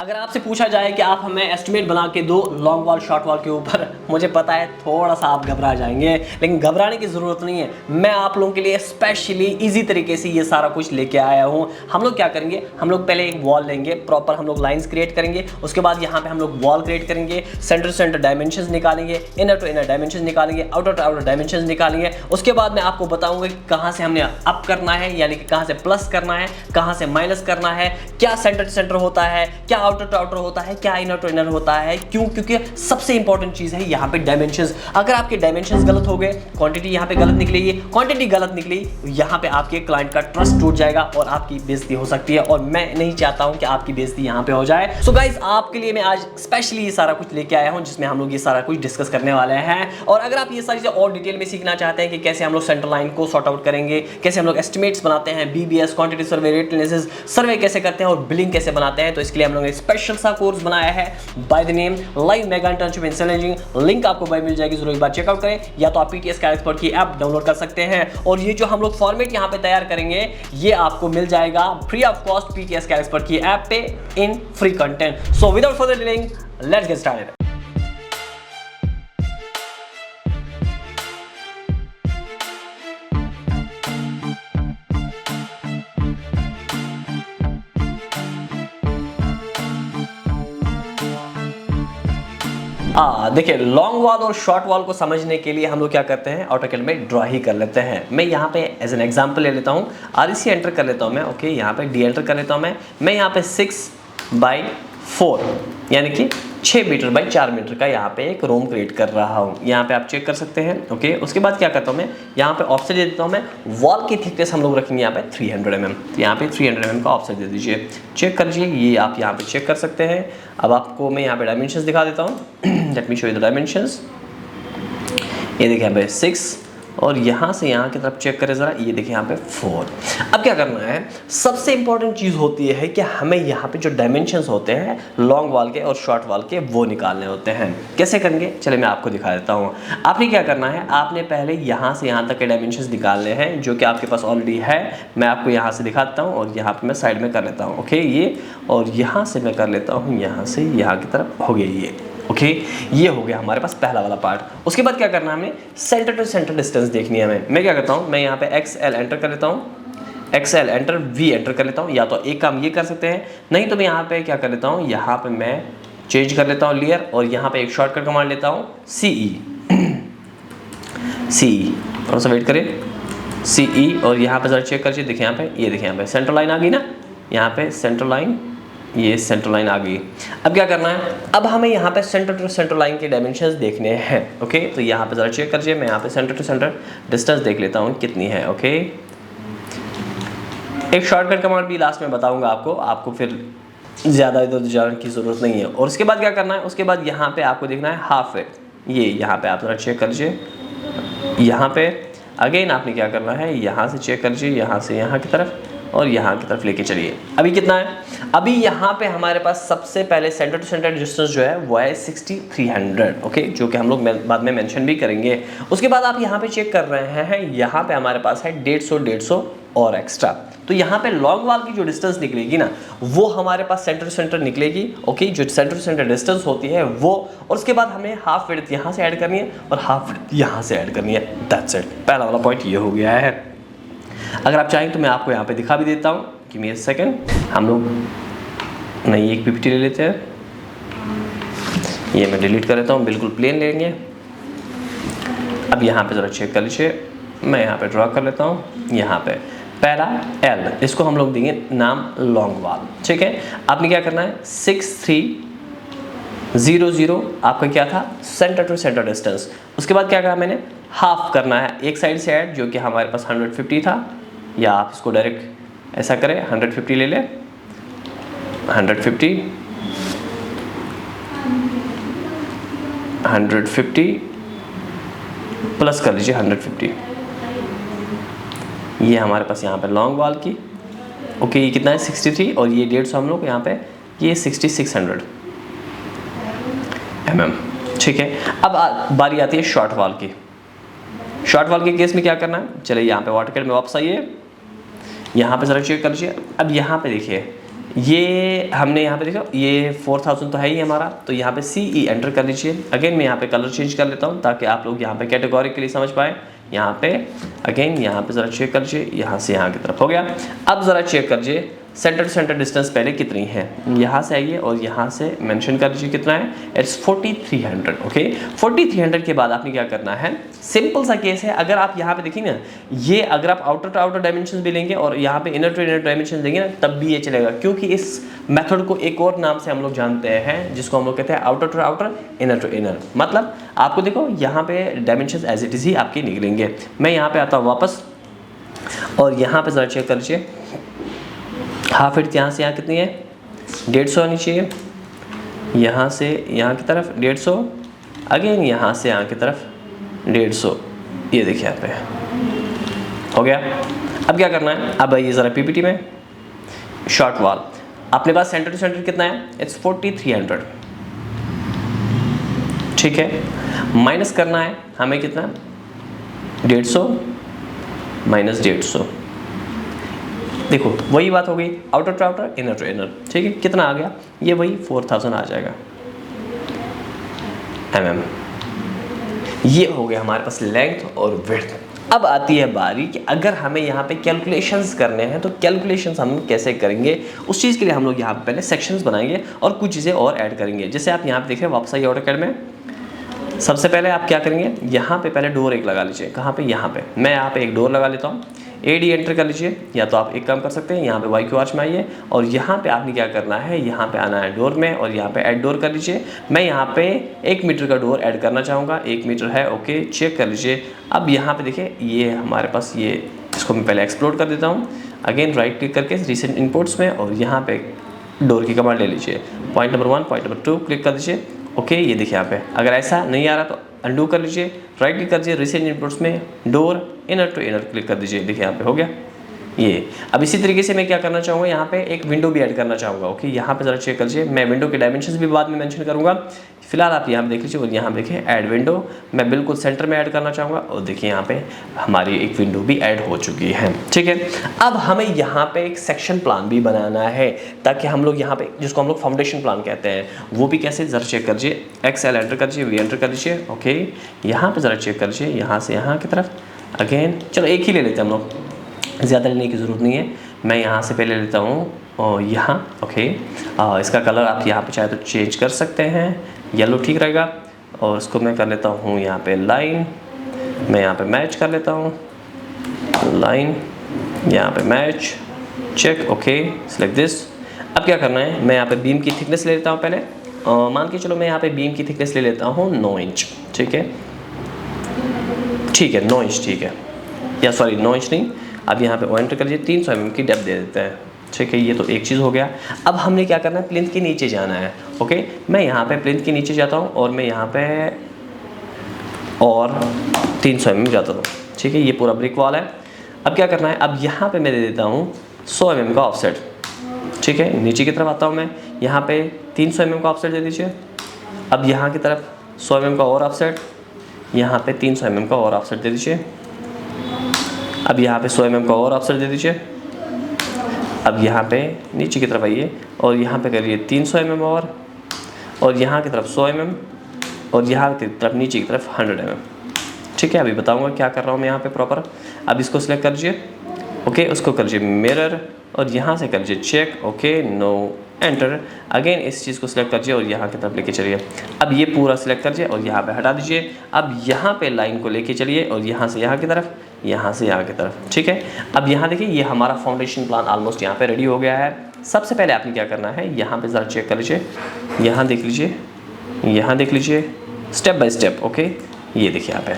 अगर आपसे पूछा जाए कि आप हमें एस्टिमेट बना के दो लॉन्ग वॉल शॉर्ट वॉल के ऊपर, मुझे पता है थोड़ा सा आप घबरा जाएंगे, लेकिन घबराने की ज़रूरत नहीं है। मैं आप लोगों के लिए स्पेशली इजी तरीके से ये सारा कुछ लेके आया हूँ। हम लोग क्या करेंगे, हम लोग पहले एक वॉल लेंगे, प्रॉपर हम लोग लाइंस क्रिएट करेंगे। उसके बाद यहाँ पे हम लोग वॉल क्रिएट करेंगे, सेंटर टू सेंटर डायमेंशंस निकालेंगे, इनर टू इनर डायमेंशंस निकालेंगे, आउटर टू आउटर डायमेंशंस निकालेंगे। उसके बाद मैं आपको बताऊंगा कि कहाँ से हमने अप करना है, यानी कि कहाँ से प्लस करना है, कहाँ से माइनस करना है, क्या सेंटर टू सेंटर होता है, क्या आउटर टू आउटर होता है, क्या इनर टू इनर होता है। क्यों? क्योंकि सबसे इंपॉर्टेंट चीज है यहाँ पे डायमेंशंस। अगर आपके डायमेंशंस गलत हो गए, क्वांटिटी यहाँ पे गलत निकलेगी, क्वांटिटी गलत निकली, यहाँ पे आपके क्लाइंट का ट्रस्ट टूट जाएगा और आपकी बेइज्जती हो सकती है, और मैं नहीं चाहता हूं कि आपकी बेइज्जती यहाँ पे हो जाए। सो गाइस, आपके लिए मैं आज स्पेशली ये सारा कुछ लेके आया हूं, जिसमें हम लोग ये सारा कुछ डिस्कस करने वाले हैं। और अगर आप ये सारी चीजें और डिटेल में सीखना चाहते हैं कि कैसे हम लोग सेंटर लाइन को सॉर्ट आउट करेंगे, कैसे हम लोग एस्टिमेट्स बनाते हैं, BBS quantity survey, rate analysis survey कैसे करते हैं और बिलिंग कैसे बनाते हैं, तो इसके लिए हम लोग एक स्पेशल सा कोर्स बनाया है by the name live mega internship in selling. Link आपको बाय मिल जाएगी, जरूर एक बार चेकआउट करें, या तो आप पीटीएस का एक्सपर्ट की ऐप डाउनलोड कर सकते हैं। और ये जो हम लोग फॉर्मेट यहाँ पे तैयार करेंगे, ये आपको मिल जाएगा फ्री ऑफ कॉस्ट पीटीएस का एक्सपर्ट की ऐप पे in free content. So without further delaying, let's get started. देखिए, लॉन्ग वॉल और शॉर्ट वॉल को समझने के लिए हम लोग क्या करते हैं, ऑटोकैड में ड्रॉ ही कर लेते हैं। मैं यहाँ पे एज एन एग्जांपल ले लेता हूँ, आरईसी एंटर कर लेता हूँ मैं, ओके, यहाँ पे डी एंटर कर लेता हूँ मैं यहाँ पे 6/4 यानी कि 6 मीटर बाई 4 मीटर का यहाँ पे एक रूम क्रिएट कर रहा हूँ। यहाँ पे आप चेक कर सकते हैं, ओके। उसके बाद क्या करता हूँ मैं, यहाँ पे ऑफसेट दे देता हूँ मैं। वॉल की थिकनेस हम लोग रखेंगे यहाँ पे 300 mm, तो यहाँ पे 300 mm का ऑफसेट दे दीजिए। चेक कर लीजिए, ये आप यहाँ पे चेक कर सकते हैं। अब आपको मैं यहाँ पे डायमेंशंस दिखा देता हूँ। Let me show you the dimensions. ये देखिए यहाँ पे 6, और यहाँ से यहाँ की तरफ चेक करें ज़रा, ये देखिए यहाँ पे 4। अब क्या करना है, सबसे इंपॉर्टेंट चीज़ होती है कि हमें यहाँ पे जो डायमेंशंस होते हैं लॉन्ग वॉल के और शॉर्ट वॉल के, वो निकालने होते हैं। कैसे करेंगे, चलिए मैं आपको दिखा देता हूँ। आपने क्या करना है, आपने पहले यहाँ से यहाँ तक के डायमेंशंस निकालने हैं, जो कि आपके पास ऑलरेडी है। मैं आपको यहाँ से दिखाता हूँ और यहाँ पर मैं साइड में कर लेता हूँ, ओके। ये और यहाँ से मैं कर लेता हूँ, यहाँ से यहाँ की तरफ हो गया ये, ओके। ये हो गया हमारे पास पहला वाला पार्ट। उसके बाद क्या करना है, हमें सेंटर टू सेंटर डिस्टेंस देखनी है हमें। मैं क्या करता हूँ, मैं यहाँ पे XL एंटर कर लेता हूँ, XL एंटर, V एंटर कर लेता हूँ। या तो एक काम ये कर सकते हैं, नहीं तो मैं यहाँ पे क्या कर लेता हूँ, यहाँ पे मैं चेंज कर लेता हूँ लेयर, और यहाँ पे एक शॉर्टकट कमांड लेता हूँ CE। थोड़ा सा वेट करें, CE, और यहाँ पे जरा चेक कर लीजिए, देखिए यहाँ पे, ये देखिए यहाँ पे सेंटर लाइन आ गई ना, यहाँ पे सेंटर लाइन, ये सेंटर लाइन आ गई। अब क्या करना है, अब हमें यहाँ पे सेंटर टू सेंटर लाइन के डायमेंशंस देखने हैं, ओके। तो यहाँ पे ज़रा चेक कर लीजिए, मैं यहाँ पे सेंटर टू सेंटर डिस्टेंस देख लेता हूँ कितनी है, ओके। एक शॉर्टकट कमांड भी लास्ट में बताऊँगा आपको फिर ज़्यादा इधर जाने की ज़रूरत नहीं है। और उसके बाद क्या करना है, उसके बाद यहाँ पर आपको देखना है हाफ वेट, ये यहाँ पर आप ज़रा चेक कर लीजिए। यहाँ पर अगेन आपने क्या करना है, यहाँ से चेक कर लीजिए, यहाँ से यहाँ की तरफ और यहाँ की तरफ लेके चलिए। अभी कितना है, अभी यहाँ पे हमारे पास सबसे पहले सेंटर टू सेंटर डिस्टेंस जो है वो है 6300, ओके, जो कि हम लोग बाद में मेंशन भी करेंगे। उसके बाद आप यहाँ पे चेक कर रहे हैं, यहाँ पे हमारे पास है 150 और एक्स्ट्रा। तो यहाँ पे लॉन्ग वॉल की जो डिस्टेंस निकलेगी ना, वो हमारे पास सेंटर टू सेंटर निकलेगी, ओके, जो सेंटर टू सेंटर डिस्टेंस होती है वो। और उसके बाद हमें हाफ विड्थ यहाँ से ऐड करनी है और हाफ विड्थ यहाँ से ऐड करनी है। दैट्स इट, पहला वाला पॉइंट ये हो गया है। अगर आप चाहें तो मैं आपको यहाँ पे दिखा भी देता हूँ कि मेरे सेकंड, हम लोग नहीं एक PPT ले लेते हैं, ये मैं डिलीट कर लेता हूँ, बिल्कुल प्लेन लेंगे। अब यहाँ पे ज़रा चेक कर लीजिए, मैं यहाँ पे ड्रॉ कर लेता हूँ। यहाँ पे पहला L, इसको हम लोग देंगे नाम लॉन्ग वॉल, ठीक है। आपने क्या करना है, 6300 आपका क्या था, सेंटर टू सेंटर डिस्टेंस। उसके बाद क्या कहा मैंने, हाफ करना है एक साइड से ऐड, जो कि हमारे पास 150 था, या आप इसको डायरेक्ट ऐसा करें, 150 ले लें, 150 प्लस कर लीजिए 150। ये हमारे पास यहाँ पे लॉन्ग वॉल की, ओके। ये कितना है, 63, और ये 150 हम लोग यहाँ पे, ये 6600 mm, ठीक है। अब बारी आती है शॉर्ट वॉल की। शॉर्ट वॉल के केस में क्या करना है, चलिए यहाँ पे ऑटोकैड में वापस आइए, यहाँ पे ज़रा चेक कर लीजिए। अब यहाँ पे देखिए, ये हमने यहाँ पे देखो ये 4000 तो है ही हमारा, तो यहाँ पे CE एंटर कर लीजिए। अगेन मैं यहाँ पे कलर चेंज कर लेता हूँ ताकि आप लोग यहाँ पे कैटेगोरिकली समझ पाए। यहाँ पे अगेन यहाँ पे ज़रा चेक कर लीजिए, यहाँ से यहाँ की तरफ हो गया। अब ज़रा चेक कर लीजिए सेंटर टू सेंटर डिस्टेंस पहले कितनी है, यहाँ से आइए और यहाँ से मेंशन कर लीजिए कितना है, इट्स 4300। ओके 4300 के बाद आपने क्या करना है, सिंपल सा केस है। अगर आप यहाँ पे देखिए ना, ये अगर आप आउटर टू आउटर डायमेंशन भी लेंगे और यहाँ पे इनर टू इनर डायमेंशन देंगे ना, तब भी ये चलेगा, क्योंकि इस मेथड को एक और नाम से हम लोग जानते हैं जिसको हम लोग कहते हैं outer to outer, inner to inner. मतलब आपको देखो यहाँ पे डायमेंशन एज इट इज़ ही आपके निकलेंगे। मैं यहाँ पे आता हूँ वापस और यहाँ पे ज़रा चेक कर लीजिए, हाफ इंच यहाँ से यहाँ कितनी है, 150 आनी चाहिए। यहाँ से यहाँ की तरफ 150, अगेन यहाँ से यहाँ की तरफ 150। ये देखिए यहाँ पे हो गया। अब क्या करना है, अब आइए ज़रा PPT में शॉर्ट वॉल। अपने पास सेंटर टू सेंटर कितना है, इट्स 4300। ठीक है, माइनस करना है हमें कितना, 150 माइनस 150। देखो वही बात हो गई, outer to outer, inner to inner. ठीक है, कितना आ गया, ये वही 4000 आ जाएगा mm। ये हो गया हमारे पास लेंथ और विड्थ। अब आती है बारी कि अगर हमें यहाँ पे कैलकुलेशंस करने हैं तो कैलकुलेशंस हम कैसे करेंगे, उस चीज़ के लिए हम लोग यहाँ पे पहले सेक्शंस बनाएंगे और कुछ चीज़ें और ऐड करेंगे। जैसे आप यहाँ पे देख रहे हैं, वापस आइए AutoCAD में। सबसे पहले आप क्या करेंगे, यहाँ पे पहले डोर एक लगा लीजिए। कहाँ पे, यहाँ पे। मैं यहाँ पे एक डोर लगा लेता हूँ, AD एंटर कर लीजिए, या तो आप एक काम कर सकते हैं, यहाँ पे YQ आर्च में आइए और यहाँ पे आपने क्या करना है, यहाँ पे आना है डोर में और यहाँ पे ऐड डोर कर लीजिए। मैं यहाँ पे 1 मीटर का डोर ऐड करना चाहूँगा, 1 मीटर है, ओके चेक कर लीजिए। अब यहाँ पे देखिए ये हमारे पास ये, इसको मैं पहले एक्सप्लोर कर देता हूँ। अगेन राइट क्लिक करके रिसेंट इनपुट्स में और यहाँ पे डोर की कमांड ले लीजिए। Point number 1, point number 2 click कर दीजिए। ओके ये देखिए यहाँ पे, अगर ऐसा नहीं आ रहा तो अंडू कर लीजिए, राइट क्लिक कर दीजिए, रिसेंट इनपुट्स में door inner to inner click कर दीजिए। देखिए यहाँ पे हो गया ये। अब इसी तरीके से मैं क्या करना चाहूँगा, यहाँ पे एक विंडो भी ऐड करना चाहूँगा। ओके यहाँ पे ज़रा चेक कर लीजिए, मैं विंडो के डायमेंशंस भी बाद में मेंशन करूँगा। फिलहाल आप यहाँ पे देख लीजिए और यहाँ पे देखिए ऐड विंडो, मैं बिल्कुल सेंटर में ऐड करना चाहूँगा और देखिए यहाँ पे हमारी एक विंडो भी ऐड हो चुकी है। ठीक है, अब हमें यहाँ पे एक सेक्शन प्लान भी बनाना है ताकि हम लोग यहाँ पे, जिसको हम लोग फाउंडेशन प्लान कहते हैं, वो भी कैसे, ज़रा चेक कर लीजिए। XL एंटर कर लीजिए, V एंटर कर लीजिए। ओके यहाँ पर ज़रा चेक कर लीजिए, यहाँ से यहाँ की तरफ। अगेन चलो एक ही ले लेते हैं हम लोग, ज़्यादा लेने की ज़रूरत नहीं है। मैं यहाँ से पहले लेता हूँ और यहाँ ओके, इसका कलर आप यहाँ पे चाहे तो चेंज कर सकते हैं, येलो ठीक रहेगा। और इसको मैं कर लेता हूँ यहाँ पे लाइन, मैं यहाँ पे मैच कर लेता हूँ, लाइन यहाँ पे match, check. Okay select this. अब क्या करना है, मैं यहाँ पे बीम की थिकनेस ले लेता हूँ पहले, मान के चलो मैं यहाँ पे बीम की थिकनेस ले लेता हूँ 9 इंच। ठीक है, ठीक है 9 इंच ठीक है, या सॉरी 9 इंच नहीं। अब यहाँ पे एंटर कर लीजिए, 300 mm की डेप्थ दे देते हैं। ठीक है, ये तो एक चीज़ हो गया। अब हमने क्या करना है, प्लिंथ के नीचे जाना है। ओके मैं यहाँ पे प्लिंथ के नीचे जाता हूँ और मैं यहाँ पे और 300 mm जाता हूँ। ठीक है, ये पूरा ब्रिक वॉल है। अब क्या करना है, अब यहाँ पे मैं दे देता हूँ 100 mm का ऑफसेट। ठीक है, नीचे की तरफ आता हूँ मैं, यहाँ पे 300 mm का ऑफसेट दे दीजिए। अब यहाँ की तरफ 100 mm का और ऑफसेट, यहाँ पे 300 mm का और ऑफसेट दे दीजिए। अब यहाँ पे 100 mm का और ऑफसेट दे दीजिए। अब यहाँ पे नीचे की तरफ आइए और यहाँ पे करिए 300 mm और यहाँ की तरफ 100 mm और यहाँ की तरफ नीचे की तरफ 100 mm। ठीक है, अभी बताऊँगा क्या कर रहा हूँ मैं यहाँ पे प्रॉपर। अब इसको सिलेक्ट कर लीजिए। ओके उसको कर लीजिए मिरर और यहाँ से कर लीजिए check. Okay no enter. Again इस चीज़ को सिलेक्ट कर लीजिए और यहाँ की तरफ लेके चलिए। अब ये पूरा सिलेक्ट कर लीजिए और यहाँ पे हटा दीजिए। अब यहाँ पे लाइन को लेके चलिए और यहाँ से यहाँ की तरफ, यहाँ से यहाँ की तरफ। ठीक है, अब यहाँ देखिए ये हमारा फाउंडेशन प्लान ऑलमोस्ट यहाँ पे रेडी हो गया है। सबसे पहले आपने क्या करना है, यहाँ पे ज़रा चेक कर लीजिए, यहाँ देख लीजिए, यहाँ देख लीजिए, स्टेप बाय स्टेप। ओके ये देखिए यहाँ पे।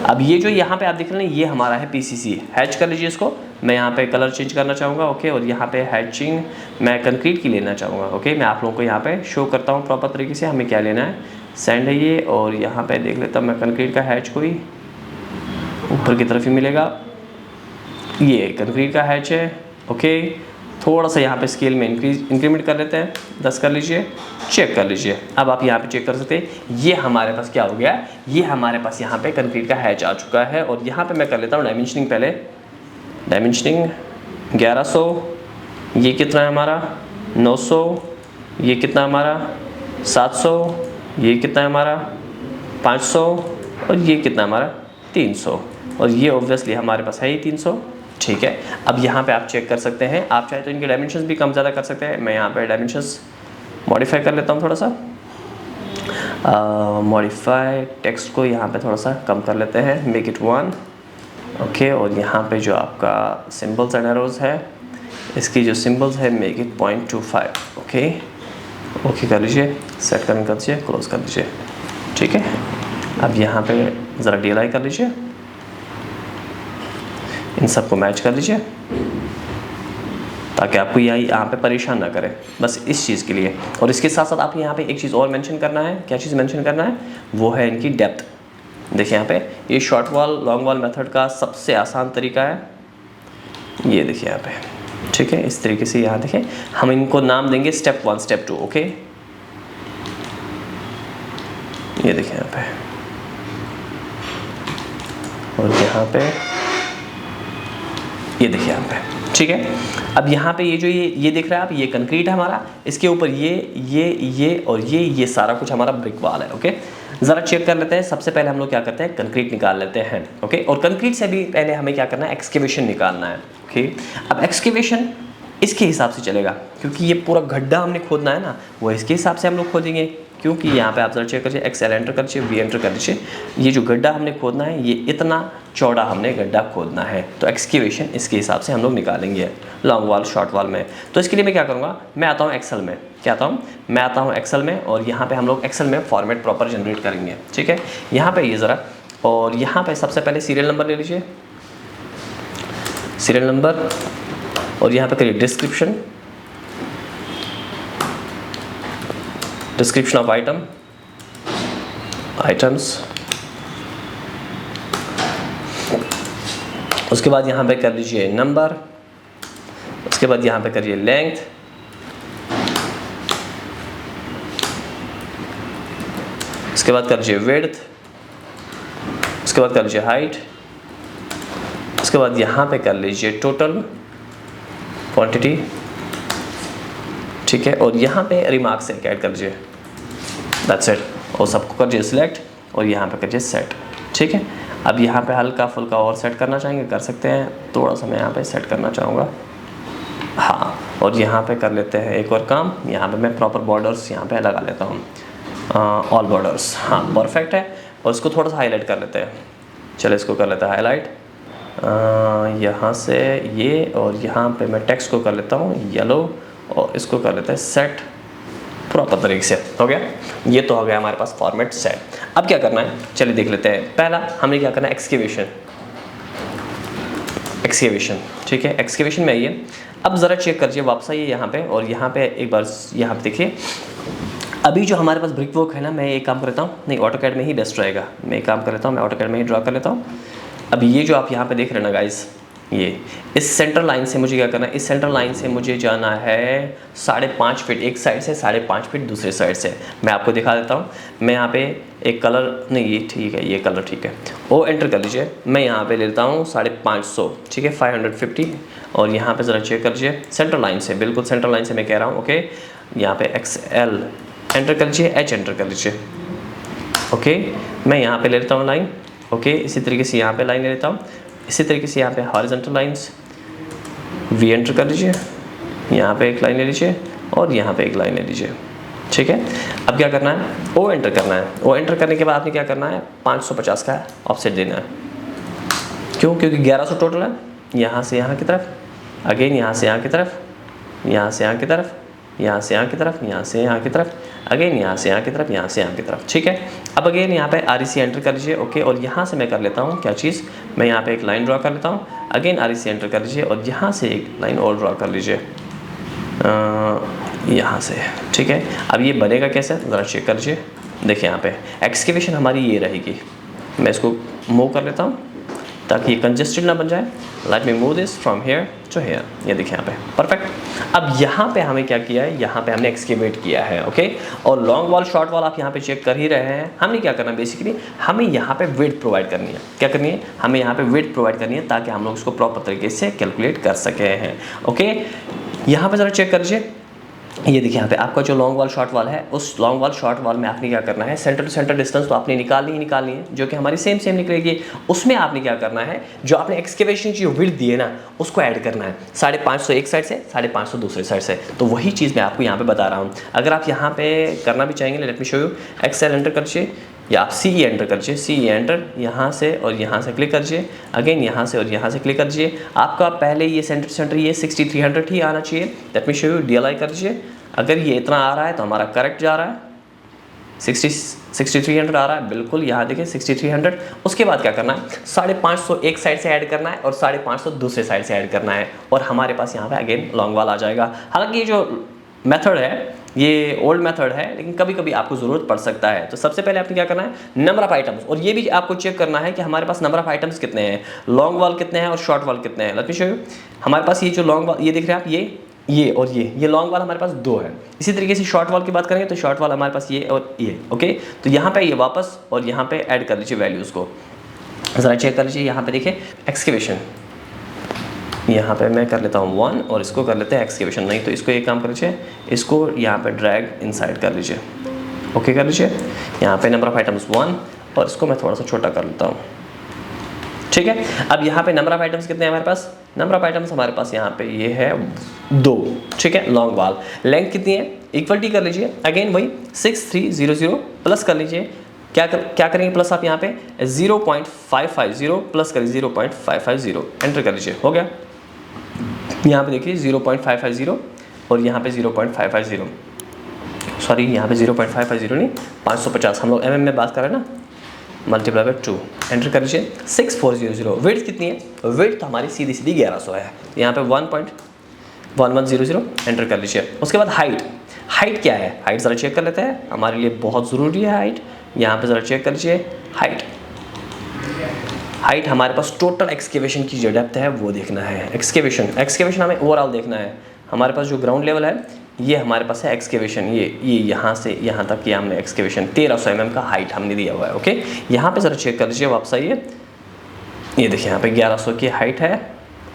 अब ये जो यहाँ पे आप देख रहे हैं ये हमारा है PCC। हैच कर लीजिए इसको। मैं यहाँ पे कलर चेंज करना चाहूँगा। ओके और यहाँ पे हैचिंग मैं कंक्रीट की लेना चाहूँगा। ओके मैं आप लोगों को यहाँ पे शो करता हूँ प्रॉपर तरीके से हमें क्या लेना है। सैंड है ये और यहाँ पे देख लेता हूँ मैं कंक्रीट का हैच, कोई ऊपर की तरफ ही मिलेगा, ये कंक्रीट का हैच है। ओके थोड़ा सा यहाँ पे स्केल में इंक्रीमेंट कर लेते हैं, 10 कर लीजिए, चेक कर लीजिए। अब आप यहाँ पे चेक कर सकते हैं ये हमारे पास क्या हो गया, ये हमारे पास यहाँ पे कंक्रीट का हैच आ चुका है। और यहाँ पे मैं कर लेता हूँ डायमेंशनिंग। पहले डायमेंशनिंग 1100, ये कितना है हमारा 900, ये कितना हमारा 700, ये कितना है हमारा 500 और ये कितना हमारा 300 और ये ऑब्वियसली हमारे पास है ही 300। ठीक है, अब यहाँ पे आप चेक कर सकते हैं, आप चाहे तो इनके डायमेंशंस भी कम ज़्यादा कर सकते हैं। मैं यहाँ पे डायमेंशंस मॉडिफाई कर लेता हूँ थोड़ा सा, मॉडिफाई टेक्स्ट को यहाँ पे थोड़ा सा कम कर लेते हैं, मेक इट 1। ओके, और यहाँ पे जो आपका सिंबल्स एंड एरोज है, इसकी जो सिंबल्स है मेक इट 0.25। ओके ओके कर लीजिए, सेट कर दीजिए, क्लोज कर दीजिए। ठीक है, अब यहाँ पे ज़रा DLI कर लीजिए, इन सबको मैच कर लीजिए ताकि आपको यहाँ पे परेशान ना करे, बस इस चीज़ के लिए। और इसके साथ साथ आप यहाँ पे एक चीज़ और मेंशन करना है। क्या चीज़ मेंशन करना है? वो है इनकी डेप्थ। देखिए यहाँ पे ये short wall long wall method का सबसे आसान तरीका है, ये देखिए यहाँ पे। ठीक है, इस तरीके से यहाँ देखिए, हम इनको नाम देंगे स्टेप 1 स्टेप 2। ओके, ये देखिए यहाँ पे, और यहाँ पे ये देखिए यहाँ पे। ठीक है, अब यहाँ पे ये जो ये दिख रहा है आप, ये कंक्रीट है हमारा, इसके ऊपर ये और ये सारा कुछ हमारा ब्रिक वॉल है। ओके, ज़रा चेक कर लेते हैं। सबसे पहले हम लोग क्या करते हैं, कंक्रीट निकाल लेते हैं। ओके, और कंक्रीट से भी पहले हमें क्या करना है, एक्सकेवेशन निकालना है। ओके, अब एक्सकेवेशन इसके हिसाब से चलेगा, क्योंकि ये पूरा गड्ढा हमने खोदना है ना, वो इसके हिसाब से हम लोग खोदेंगे। क्योंकि यहाँ पे आप जरा चेक करिए, XL एंटर कर दीजिए, V एंटर कर दीजिए। ये जो गड्ढा हमने खोदना है, ये इतना चौड़ा हमने गड्ढा खोदना है, तो एक्सकेवेशन इसके हिसाब से हम लोग निकालेंगे लॉन्ग वॉल शॉर्ट वॉल में। तो इसके लिए मैं क्या करूँगा, मैं आता हूँ एक्सेल में। क्या आता हूँ मैं? आता हूँ एक्सेल में, और यहाँ पे हम लोग एक्सेल में फॉर्मेट प्रॉपर जनरेट करेंगे। ठीक है, यहाँ पे ये ज़रा, और यहाँ पे सबसे पहले सीरियल नंबर ले लीजिए, सीरियल नंबर, और यहाँ पे करिए डिस्क्रिप्शन, डिस्क्रिप्शन ऑफ आइटम्स। उसके बाद यहाँ पे कर लीजिए नंबर, उसके बाद यहाँ पे करिए लेंथ, उसके बाद कर लीजिए विड्थ, उसके बाद कर लीजिए हाइट, उसके बाद यहाँ पे कर लीजिए टोटल क्वांटिटी। ठीक है, और यहाँ पे रिमार्क्स ऐड कर लीजिए, दैट्स इट। और सबको कर दीजिए सिलेक्ट, और यहाँ पे करिए सेट। ठीक है, अब यहाँ पे हल्का फुल्का और सेट करना चाहेंगे कर सकते हैं, थोड़ा सा मैं यहाँ पे सेट करना चाहूँगा। हाँ, और यहाँ पे कर लेते हैं एक और काम, यहाँ पे मैं प्रॉपर बॉर्डर्स यहाँ पे लगा लेता हूँ, ऑल बॉर्डर्स। हाँ, परफेक्ट है। और इसको थोड़ा सा हाईलाइट कर लेते हैं। चलो इसको कर लेते हैं हाईलाइट, यहाँ से ये, और यहाँ पे मैं टेक्स्ट को कर लेता हूँ येलो, और इसको कर लेते हैं सेट प्रॉपर तरीके से। हो गया, ये तो हो गया हमारे पास फॉर्मेट सेट। अब क्या करना है, चलिए देख लेते हैं। पहला हमें क्या करना है, एक्सकेवेशन। ठीक है, एक्सकेवेशन में आइए। अब ज़रा चेक करिए, वापस आइए यहाँ पे, और यहाँ पे एक बार यहाँ पे देखिए। अभी जो हमारे पास ब्रिक वर्क है ना, मैं एक काम करता हूँ, नहीं ऑटोकैड में ही बेस्ट रहेगा, मैं एक काम कर लेता हूँ, मैं ऑटोकैड में ही ड्रा कर लेता हूँ। अब ये जो आप यहाँ पे देख रहे हैं ना गाइस, ये इस सेंटर लाइन से मुझे क्या करना है, इस सेंटर लाइन से मुझे जाना है 5.5 फीट एक साइड से, 5.5 फीट दूसरे साइड से। मैं आपको दिखा देता हूँ। मैं यहाँ पे एक कलर, नहीं ये ठीक है, ये कलर ठीक है, वो एंटर कर लीजिए। मैं यहाँ पे लेता हूँ 550, ठीक है, 550। और यहाँ पे ज़रा चेक कर लीजिए सेंटर लाइन से, बिल्कुल सेंटर लाइन से मैं कह रहा हूँ। ओके, यहाँ पे XL एंटर कर लीजिए, H एंटर कर लीजिए। ओके, मैं यहाँ पे ले लेता हूँ लाइन। ओके, इसी तरीके से यहाँ पे लाइन ले लेता हूँ, इसी तरीके से यहाँ पे हॉरिजॉन्टल लाइंस, V एंटर कर लीजिए, यहाँ पे एक लाइन ले लीजिए, और यहाँ पे एक लाइन ले लीजिए। ठीक है, अब क्या करना है, O एंटर करना है। O एंटर करने के बाद आपने क्या करना है, 550 का ऑफसेट देना है। क्यों? क्योंकि 1100 टोटल है, यहाँ से यहाँ की तरफ, अगेन यहाँ से यहाँ की तरफ, यहाँ से यहाँ की तरफ, यहाँ से यहाँ की तरफ, यहाँ से यहाँ की तरफ, अगेन यहाँ से यहाँ की तरफ, यहाँ से यहाँ की तरफ। ठीक है, अब अगेन यहाँ पे REC एंटर कर लीजिए। ओके, और यहाँ से मैं कर लेता हूँ क्या चीज़, मैं यहाँ पे एक लाइन ड्रा कर लेता हूँ, अगेन REC एंटर कर लीजिए, और यहाँ से एक लाइन और ड्रा कर लीजिए यहाँ से। ठीक है, अब ये बनेगा कैसे, ज़रा चेक कर लीजिए। देखिए यहाँ पे एक्सकेवेशन हमारी ये रहेगी। मैं इसको मूव कर लेता हूँ ताकि ये कंजेस्टेड ना बन जाए। Let me move this from here to here. ये देखिए यहाँ पे परफेक्ट। अब यहाँ पे हमें क्या किया है, यहाँ पे हमने एक्सकेवेट किया है। ओके, और लॉन्ग वॉल शॉर्ट वॉल आप यहाँ पे चेक कर ही रहे हैं। हमने क्या करना है, बेसिकली हमें यहाँ पे विड्थ प्रोवाइड करनी है। क्या करनी है, हमें यहाँ पे विड्थ प्रोवाइड करनी है ताकि हम लोग इसको प्रॉपर तरीके से कैलकुलेट कर सके हैं। ओके, यहाँ पे ज़रा चेक कर लीजिए, ये देखिए यहाँ पे आपका जो लॉन्ग वाल शॉर्ट वाल है, उस लॉन्ग वाल शॉर्ट वाल में आपने क्या करना है, सेंटर टू सेंटर डिस्टेंस तो आपने निकालनी है, जो कि हमारी सेम निकलेगी। उसमें आपने क्या करना है, जो आपने एक्सकेवेशन की जो विड्थ दी है ना, उसको ऐड करना है, 550 एक साइड से, 550 दूसरे साइड से। तो वही चीज़ मैं आपको यहाँ पे बता रहा हूँ। अगर आप यहाँ पे करना भी चाहेंगे, let me show you. Excel enter कर लीजिए या आप CE एंटर कर लीजिए, CE एंटर, यहाँ से और यहाँ से क्लिक कर लीजिए, अगेन यहाँ से और यहाँ से क्लिक कर लीजिए। आपका पहले ये सेंटर ये 6300 ही आना चाहिए। Let me show you, DLI कर लीजिए। अगर ये इतना आ रहा है तो हमारा करेक्ट जा रहा है, 6300 आ रहा है, बिल्कुल यहाँ देखिए 6300। उसके बाद क्या करना है, 550 एक साइड से ऐड करना है और 550 दूसरे साइड से ऐड करना है, और हमारे पास यहाँ पे अगेन लॉन्ग वाल आ जाएगा। हालांकि ये जो मेथड है ये ओल्ड मेथड है, लेकिन कभी कभी आपको ज़रूरत पड़ सकता है। तो सबसे पहले आपने क्या करना है, नंबर ऑफ आइटम्स, और ये भी आपको चेक करना है कि हमारे पास नंबर ऑफ आइटम्स कितने हैं, लॉन्ग वाल कितने हैं और शॉर्ट वाल कितने हैं। Let me show you. हमारे पास ये जो लॉन्ग वाल, ये देख रहे हैं आप, ये और ये लॉन्ग वाल हमारे पास 2 है। इसी तरीके से शॉर्ट वाल की बात करेंगे तो शॉर्ट वाल हमारे पास ये और ये, ओके। तो यहाँ पे ये वापस और यहाँ पे ऐड कर लीजिए वैल्यूज़ को, ज़रा चेक कर लीजिए। यहाँ पे देखिए एक्सकेवेशन, यहाँ पे मैं कर लेता हूँ 1 और इसको कर लेते हैं एक्सकेवेशन। नहीं तो इसको एक काम कर लीजिए, इसको यहाँ पे ड्रैग इनसाइड कर लीजिए, ओके कर लीजिए। यहाँ पे नंबर ऑफ आइटम्स 1 और इसको मैं थोड़ा सा छोटा कर लेता हूँ, ठीक है। अब यहाँ पे नंबर ऑफ आइटम्स कितने हैं हमारे पास, नंबर ऑफ आइटम्स हमारे पास यहाँ पे ये है 2, ठीक है। लॉन्ग वाल लेंथ कितनी है, इक्वलिटी कर लीजिए, अगेन वही 6300 प्लस कर लीजिए। क्या करेंगे प्लस, आप यहाँ पे 0.550 प्लस करिए 0.550, एंटर कर लीजिए, हो गया। यहाँ पे देखिए 0.550 और यहाँ पे 0.550, सॉरी यहाँ पे 0.550 नहीं 550, हम लोग mm में बात कर रहे हैं ना, मल्टीप्लाई बाय 2, एंटर कर लीजिए 6400। विड्थ कितनी है, विड्थ हमारी सीधी 1100 है, यहाँ पे 1.1100, एंटर कर लीजिए। उसके बाद हाइट क्या है, हाइट ज़रा चेक कर लेते हैं, हमारे लिए बहुत ज़रूरी है हाइट। यहाँ पे ज़रा चेक कर लीजिए हाइट हमारे पास टोटल एक्सकेवेशन की जो डेप्थ है वो देखना है। एक्सकेवेशन हमें ओवरऑल देखना है। हमारे पास जो ग्राउंड लेवल है ये हमारे पास है एक्सकेवेशन, ये यहाँ से यहाँ तक किया हमने एक्सकेवेशन, 1300 mm का हाइट हमने दिया हुआ है, ओके। यहाँ पे ज़रा चेक कर लीजिए वापस आइए, ये देखिए यहाँ पे 1100 की हाइट है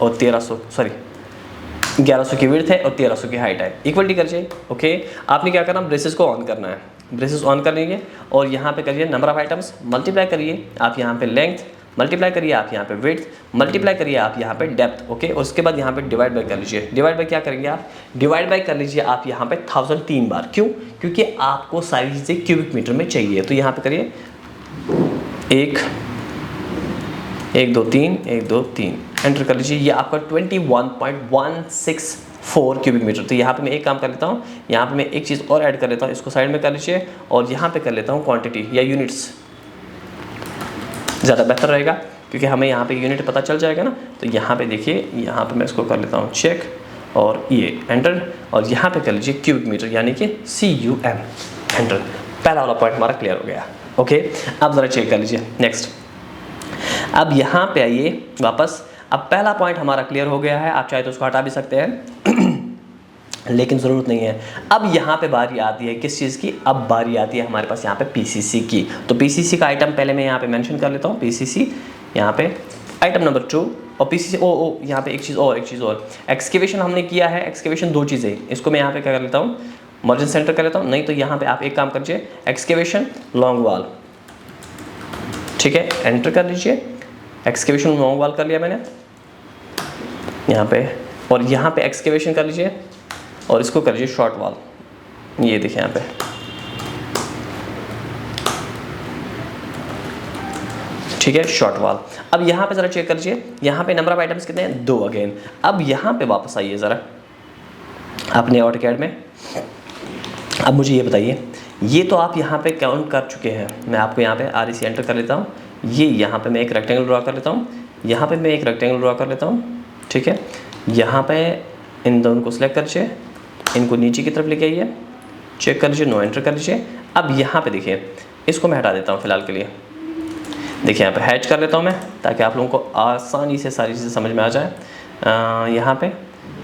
और 1100 की विड्थ है और 1300 की हाइट है, इक्वलिटी कर लीजिए, ओके। आपने क्या करना, ब्रेसेस को ऑन करना है, ब्रेसेस ऑन कर लीजिए और यहाँ पे करिए नंबर ऑफ आइटम्स, मल्टीप्लाई करिए आप यहाँ पे लेंथ, मल्टीप्लाई करिए आप यहाँ पे विड्थ, मल्टीप्लाई करिए आप यहाँ पे डेप्थ, ओके। उसके बाद यहाँ पे डिवाइड बाय कर लीजिए। डिवाइड बाय क्या करेंगे आप, डिवाइड बाय कर लीजिए आप यहाँ पे 1000 3 बार, क्यों, क्योंकि आपको सारी चीज़ें क्यूबिक मीटर में चाहिए। तो यहाँ पे करिए 1 2 3 1 2 3, एंटर कर लीजिए। ये आपका 21.164 क्यूबिक मीटर। तो यहाँ पे मैं एक काम कर लेता हूँ, यहाँ पे मैं एक चीज़ और ऐड कर लेता हूँ, इसको साइड में कर लीजिए और यहाँ पे कर लेता हूँ क्वांटिटी या यूनिट्स, ज़्यादा बेहतर रहेगा क्योंकि हमें यहाँ पे यूनिट पता चल जाएगा ना। तो यहाँ पे देखिए, यहाँ पे मैं इसको कर लेता हूँ चेक और ये एंटर, और यहाँ पे कर लीजिए क्यूबिक मीटर यानी कि CUM, एंटर। पहला वाला पॉइंट हमारा क्लियर हो गया, ओके। अब ज़रा चेक कर लीजिए नेक्स्ट। अब यहाँ पे आइए वापस, अब पहला पॉइंट हमारा क्लियर हो गया है, आप चाहे तो उसको हटा भी सकते हैं लेकिन ज़रूरत नहीं है। अब यहाँ पे बारी आती है किस चीज़ की, अब बारी आती है हमारे पास यहाँ पे PCC की। तो PCC का आइटम पहले मैं यहाँ पे मेंशन कर लेता हूँ, PCC यहाँ पे आइटम नंबर 2 और PCC यहाँ पे एक चीज़ और एक्सकेवेशन हमने किया है। एक्सकेवेशन 2 चीज़ें, इसको मैं यहाँ पे क्या कर लेता हूँ, मार्जिन सेंटर कर लेता हूँ, नहीं तो यहाँ पे आप एक काम करिए एक्सकेवेशन लॉन्ग वाल, ठीक है, एंटर कर लीजिए। एक्सकेवेशन लॉन्ग वाल कर लिया मैंने यहाँ पे, और यहाँ पे एक्सकेवेशन कर लीजिए और इसको कर लीजिए शॉर्ट वाल, ये देखिए यहाँ पे, ठीक है, शॉर्ट वाल। अब यहाँ पे ज़रा चेक कर लीजिए, यहाँ पे नंबर ऑफ आइटम्स कितने हैं, 2 अगेन। अब यहाँ पे वापस आइए ज़रा अपने ऑटोकैड में। अब मुझे ये बताइए, ये तो आप यहाँ पे काउंट कर चुके हैं, मैं आपको यहाँ पे REC एंटर कर लेता हूँ। ये यहाँ पे मैं एक रेक्टेंगल ड्रा कर लेता हूँ, यहाँ पे मैं एक रेक्टेंगल ड्रा कर लेता हूँ, ठीक है। यहाँ पे इन दोनों को सिलेक्ट कर लीजिए, इनको नीचे की तरफ लेके आइए, चेक कर लीजिए, नो एंटर कर लीजिए। अब यहाँ पे देखिए, इसको मैं हटा देता हूँ फिलहाल के लिए। देखिए यहाँ पे हैच कर लेता हूँ मैं, ताकि आप लोगों को आसानी से सारी चीज़ें समझ में आ जाए। यहाँ पे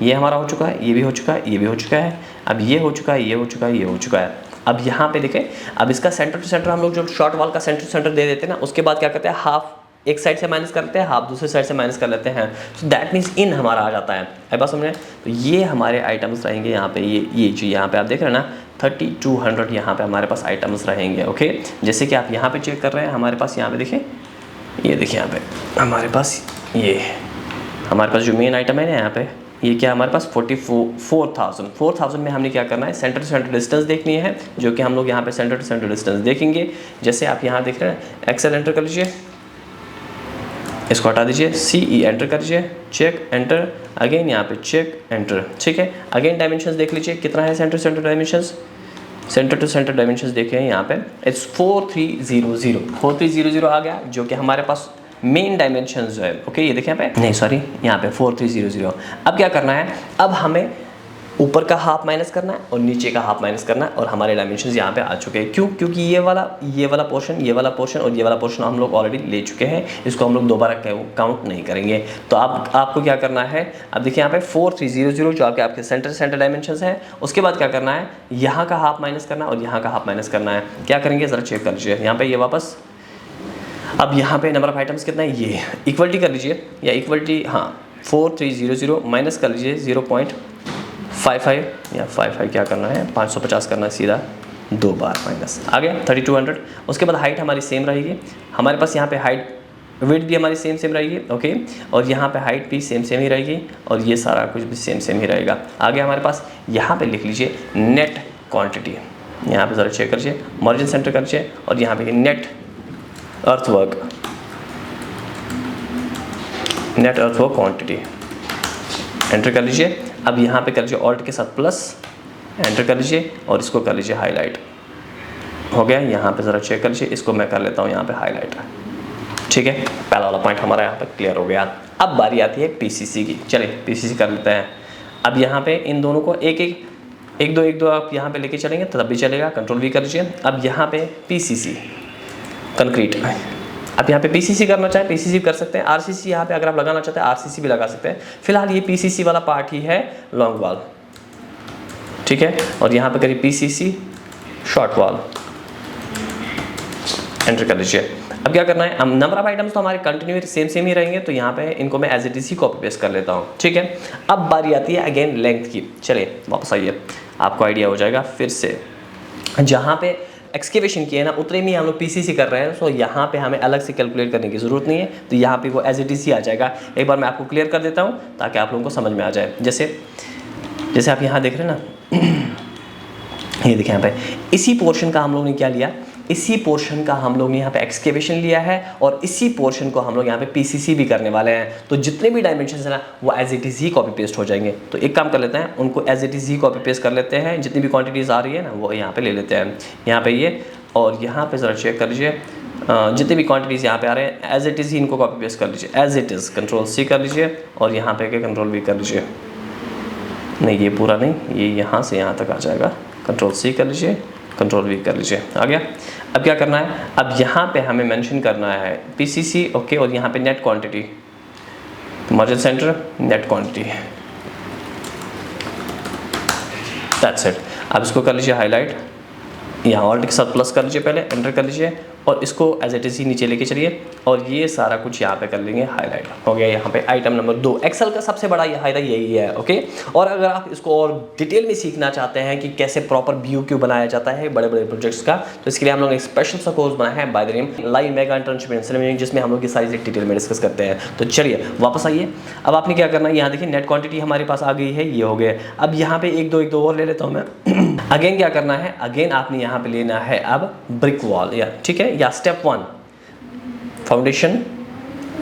ये हमारा हो चुका है, ये भी हो चुका है, ये भी हो चुका है, अब ये हो चुका है, ये हो चुका है, ये हो चुका है। अब यहाँ पे देखें, अब इसका सेंटर टू सेंटर हम लोग जो शॉर्ट वाल का सेंटर टू सेंटर दे देते हैं ना, उसके बाद क्या करते हैं, हाफ एक साइड से माइनस कर लेते हैं, हाफ दूसरी साइड से माइनस कर लेते हैं, तो दैट मीन्स इन हमारा आ जाता है। अब बात समझे? तो ये हमारे आइटम्स रहेंगे यहाँ पे, ये जो यहाँ पे आप देख रहे हैं ना 3200 यहाँ पे हमारे पास आइटम्स रहेंगे। ओके, जैसे कि आप यहाँ पे चेक कर रहे हैं, हमारे पास यहाँ पे देखिए, ये देखिए यहाँ पे हमारे पास ये हमारे पास जो मेन आइटम है ना यहाँ पे, ये क्या हमारे पास 4000 में हमने क्या करना है, सेंटर टू सेंटर डिस्टेंस देखनी है, जो कि हम लोग यहाँ पे सेंटर टू सेंटर डिस्टेंस देखेंगे। जैसे आप यहाँ देख रहे हैं, एक्सेल एंटर कर लीजिए, इसको हटा दीजिए, CE एंटर कर लीजिए, चेक एंटर, अगेन यहाँ पे चेक एंटर। ठीक है, अगेन डायमेंशंस देख लीजिए कितना है centre to centre dimensions, centre to centre dimensions देखे हैं यहाँ पे, इट्स 4300 आ गया, जो कि हमारे पास मेन डायमेंशंस जो है। ओके, ये देखें यहाँ पे, नहीं सॉरी, यहाँ पे 4300। अब क्या करना है, अब हमें ऊपर का हाफ माइनस करना है और नीचे का हाफ माइनस करना है, और हमारे डायमेंशंस यहाँ पे आ चुके हैं। क्यों? क्योंकि ये वाला पोर्शन और ये वाला पोर्शन हम लोग ऑलरेडी ले चुके हैं, इसको हम लोग दोबारा काउंट नहीं करेंगे। तो आपको क्या करना है, अब देखिए यहाँ पे 4300 जो आपके सेंटर सेंटर डायमेंशंस हैं, उसके बाद क्या करना है, यहाँ का हाफ माइनस करना है और यहाँ का हाफ माइनस करना है। क्या करेंगे ज़रा चेक कर लीजिए यहाँ पे, ये वापस, अब यहाँ पे नंबर ऑफ आइटम्स कितना है, ये इक्वलिटी कर लीजिए, या इक्वलिटी, हाँ 4300 माइनस कर लीजिए 0.55 या 55 क्या करना है, 550 करना है सीधा, 2 बार माइनस, आ गया 3200। उसके बाद हाइट हमारी सेम रहेगी, हमारे पास यहाँ पे हाइट वेट भी हमारी सेम रहेगी। ओके, और यहाँ पे हाइट भी सेम ही रहेगी, और ये सारा कुछ भी सेम ही रहेगा। आगे हमारे पास यहाँ पे लिख लीजिए नेट क्वांटिटी, यहाँ पे ज़रा चेक कर लीजिए, मार्जिन सेंटर कर लीजिए, और यहाँ पे नेट अर्थवर्क क्वांटिटी एंटर कर लीजिए। अब यहाँ पे कर लीजिए ऑल्ट के साथ प्लस, एंटर कर लीजिए और इसको कर लीजिए हाईलाइट, हो गया। यहाँ पे ज़रा चेक कर लीजिए, इसको मैं कर लेता हूँ यहाँ पे हाईलाइट। ठीक है, पहला वाला पॉइंट हमारा यहाँ पे क्लियर हो गया। अब बारी आती है PCC की, चलिए PCC कर लेते हैं। अब यहाँ पे इन दोनों को एक दो आप यहाँ पे लेके चलेंगे तो तब भी चलेगा, कंट्रोल भी कर लीजिए। अब यहाँ पे PCC कंक्रीट, अब यहाँ पे PCC करना चाहे PCC कर सकते हैं, RCC यहाँ पे अगर आप लगाना चाहते हैं RCC भी लगा सकते हैं। फिलहाल ये PCC वाला पार्ट ही है लॉन्ग वॉल, ठीक है। और यहाँ पे करिए PCC शॉर्ट वॉल, एंटर कर लीजिए। अब क्या करना है, हम नंबर ऑफ आइटम्स तो हमारे कंटिन्यू सेम ही रहेंगे, तो यहाँ पे इनको मैं एज इट इज ही कॉपी पेस्ट कर लेता हूँ। ठीक है, अब बारी आती है अगेन लेंथ की। चलिए वापस आइए, आपको आइडिया हो जाएगा फिर से। जहाँ पे एक्सकेवेशन किए ना उतने में हम लोग PCC कर रहे हैं, सो यहाँ पे हमें अलग से कैलकुलेट करने की ज़रूरत नहीं है, तो यहाँ पे वो एज इट इज ही आ जाएगा। एक बार मैं आपको क्लियर कर देता हूँ ताकि आप लोगों को समझ में आ जाए। जैसे आप यहाँ देख रहे हैं ना, ये देखिए यहाँ पे इसी पोर्शन का हम लोग ने क्या लिया, इसी पोर्शन का हम लोग ने यहाँ पे एक्सकेवेशन लिया है, और इसी पोर्शन को हम लोग यहाँ पे PCC भी करने वाले हैं। तो जितने भी डायमेंशन है ना वो एज इट इज़ ही कॉपी पेस्ट हो जाएंगे। तो एक काम कर लेते हैं, उनको एज इट इज़ ही कॉपी पेस्ट कर लेते हैं, जितनी भी क्वांटिटीज़ आ रही है ना वो यहाँ पे ले लेते हैं, यहाँ पे ये, और यहाँ पे ज़रा चेक कर लीजिए जितनी भी क्वांटिटीज़ यहाँ पे आ रहे हैं एज इट इज़ ही इनको कॉपी पेस्ट कर लीजिए, as it is control C कर लीजिए, और यहाँ पे के कंट्रोल V कर लीजिए। नहीं ये पूरा नहीं, ये यहाँ से यहाँ तक आ जाएगा, कंट्रोल C कर लीजिए, कंट्रोल V कर लीजिए, आ गया। अब क्या करना है, अब यहाँ पे हमें मेंशन करना है PCC, ओके, और यहाँ पे net quantity, margin centre net quantity, that's it. अब इसको कर लीजिए हाईलाइट, यहाँ ऑल्ट के साथ प्लस कर लीजिए, पहले एंटर कर लीजिए, और इसको एज इट इज़ ही नीचे लेके चलिए, और ये सारा कुछ यहाँ पे कर लेंगे हाईलाइट, हो गया। यहाँ पे आइटम नंबर 2, एक्सेल का सबसे बड़ा ये फायदा यही है, ओके। और अगर आप इसको और डिटेल में सीखना चाहते हैं कि कैसे प्रॉपर BOQ बनाया जाता है बड़े बड़े प्रोजेक्ट्स का, तो इसके लिए हम लोग एक स्पेशल सा कोर्स बनाया है by the name live mega internship engineering, जिसमें हम लोग की सारी डिटेल में डिस्कस करते हैं। तो चलिए वापस आइए, अब आपने क्या करना है, यहाँ देखिए नेट क्वांटिटी हमारे पास आ गई है, ये हो गया। अब यहाँ पे एक दो और ले लेता हूँ मैं। अगेन क्या करना है, अगेन आपने यहाँ पे लेना है अब ब्रिक वॉल, या ठीक है, या स्टेप 1 फाउंडेशन,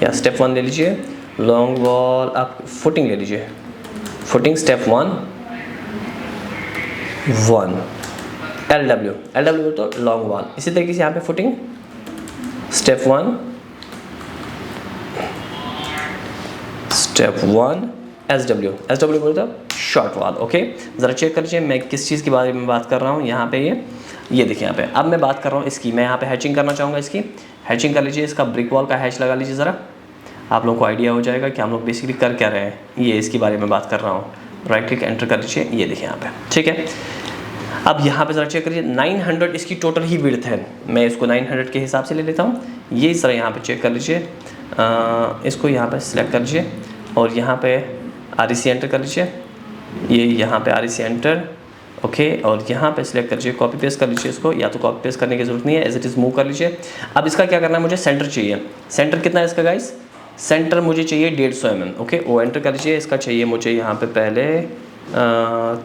या स्टेप 1 ले लीजिए, लॉन्ग वॉल आप फुटिंग ले लीजिए, फुटिंग स्टेप 1 LW तो लॉन्ग वॉल। इसी तरीके से यहाँ पे फुटिंग स्टेप 1 SW बोलता शॉर्ट वॉल, ओके। ज़रा चेक कर लीजिए मैं किस चीज़ के बारे में बात कर रहा हूँ। यहाँ पे ये देखिए, यहाँ पे अब मैं बात कर रहा हूँ इसकी, मैं यहाँ पे हैचिंग करना चाहूँगा, इसकी हैचिंग कर लीजिए, इसका ब्रिक वॉल का हैच लगा लीजिए, ज़रा आप लोगों को आइडिया हो जाएगा कि हम लोग बेसिकली कर क्या रहे हैं। ये इसके बारे में बात कर रहा हूँ, राइट क्लिक एंटर कर लीजिए, ये देखिए यहाँ पे, ठीक है। अब यहाँ पे ज़रा चेक करिए 900 इसकी टोटल ही विड्थ है, मैं इसको 900 के हिसाब से ले लेता हूँ। ये ज़रा यहाँ पे चेक कर लीजिए, इसको यहाँ पे सिलेक्ट कर लीजिए और यहाँ पे REC एंटर कर लीजिए, ये यहाँ पे REC एंटर, ओके। और यहाँ पे सिलेक्ट कर लीजिए, कॉपी पेस्ट कर लीजिए इसको, या तो कॉपी पेस्ट करने की ज़रूरत नहीं है, एज इट इज़ मूव कर लीजिए। अब इसका क्या करना है, मुझे सेंटर चाहिए। सेंटर कितना है इसका गाइस, सेंटर मुझे चाहिए 150 mm, ओके। वो एंटर कर लीजिए, इसका चाहिए मुझे यहाँ पे पहले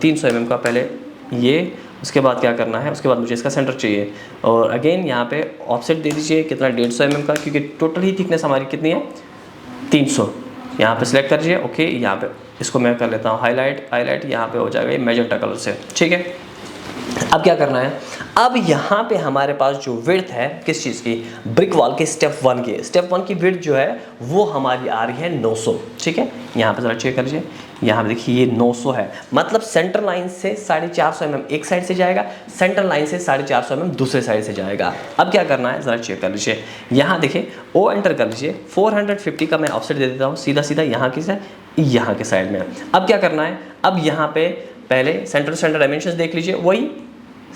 300 mm का, पहले ये, उसके बाद क्या करना है, उसके बाद मुझे इसका सेंटर चाहिए। और अगेन यहाँ पे ऑफसेट दे दीजिए कितना, 150 mm का, क्योंकि टोटल ही थिकनेस हमारी कितनी है 300। यहाँ पे सिलेक्ट कर लीजिए, ओके। यहाँ पे इसको मैं कर लेता हूँ हाईलाइट, यहाँ पे हो जाएगा ये मैजेंटा कलर से, ठीक है। अब क्या करना है, अब यहाँ पे हमारे पास जो विड्थ है किस चीज़ की, ब्रिक वॉल के स्टेप 1 की विड्थ जो है वो हमारी आ रही है 900, ठीक है। यहाँ पे ज़रा चेक कर लीजिए, यहाँ पे देखिए ये 900 है, मतलब सेंटर लाइन से 450 mm एक साइड से जाएगा, सेंटर लाइन से 450 mm दूसरे साइड से जाएगा। अब क्या करना है ज़रा चेक कर लीजिए, यहाँ देखिए ओ एंटर कर लीजिए, 450 का मैं ऑफसेट दे देता हूँ सीधा यहाँ की साइड, यहाँ के साइड में। अब क्या करना है, अब यहाँ पे पहले सेंटर डायमेंशंस देख लीजिए, वही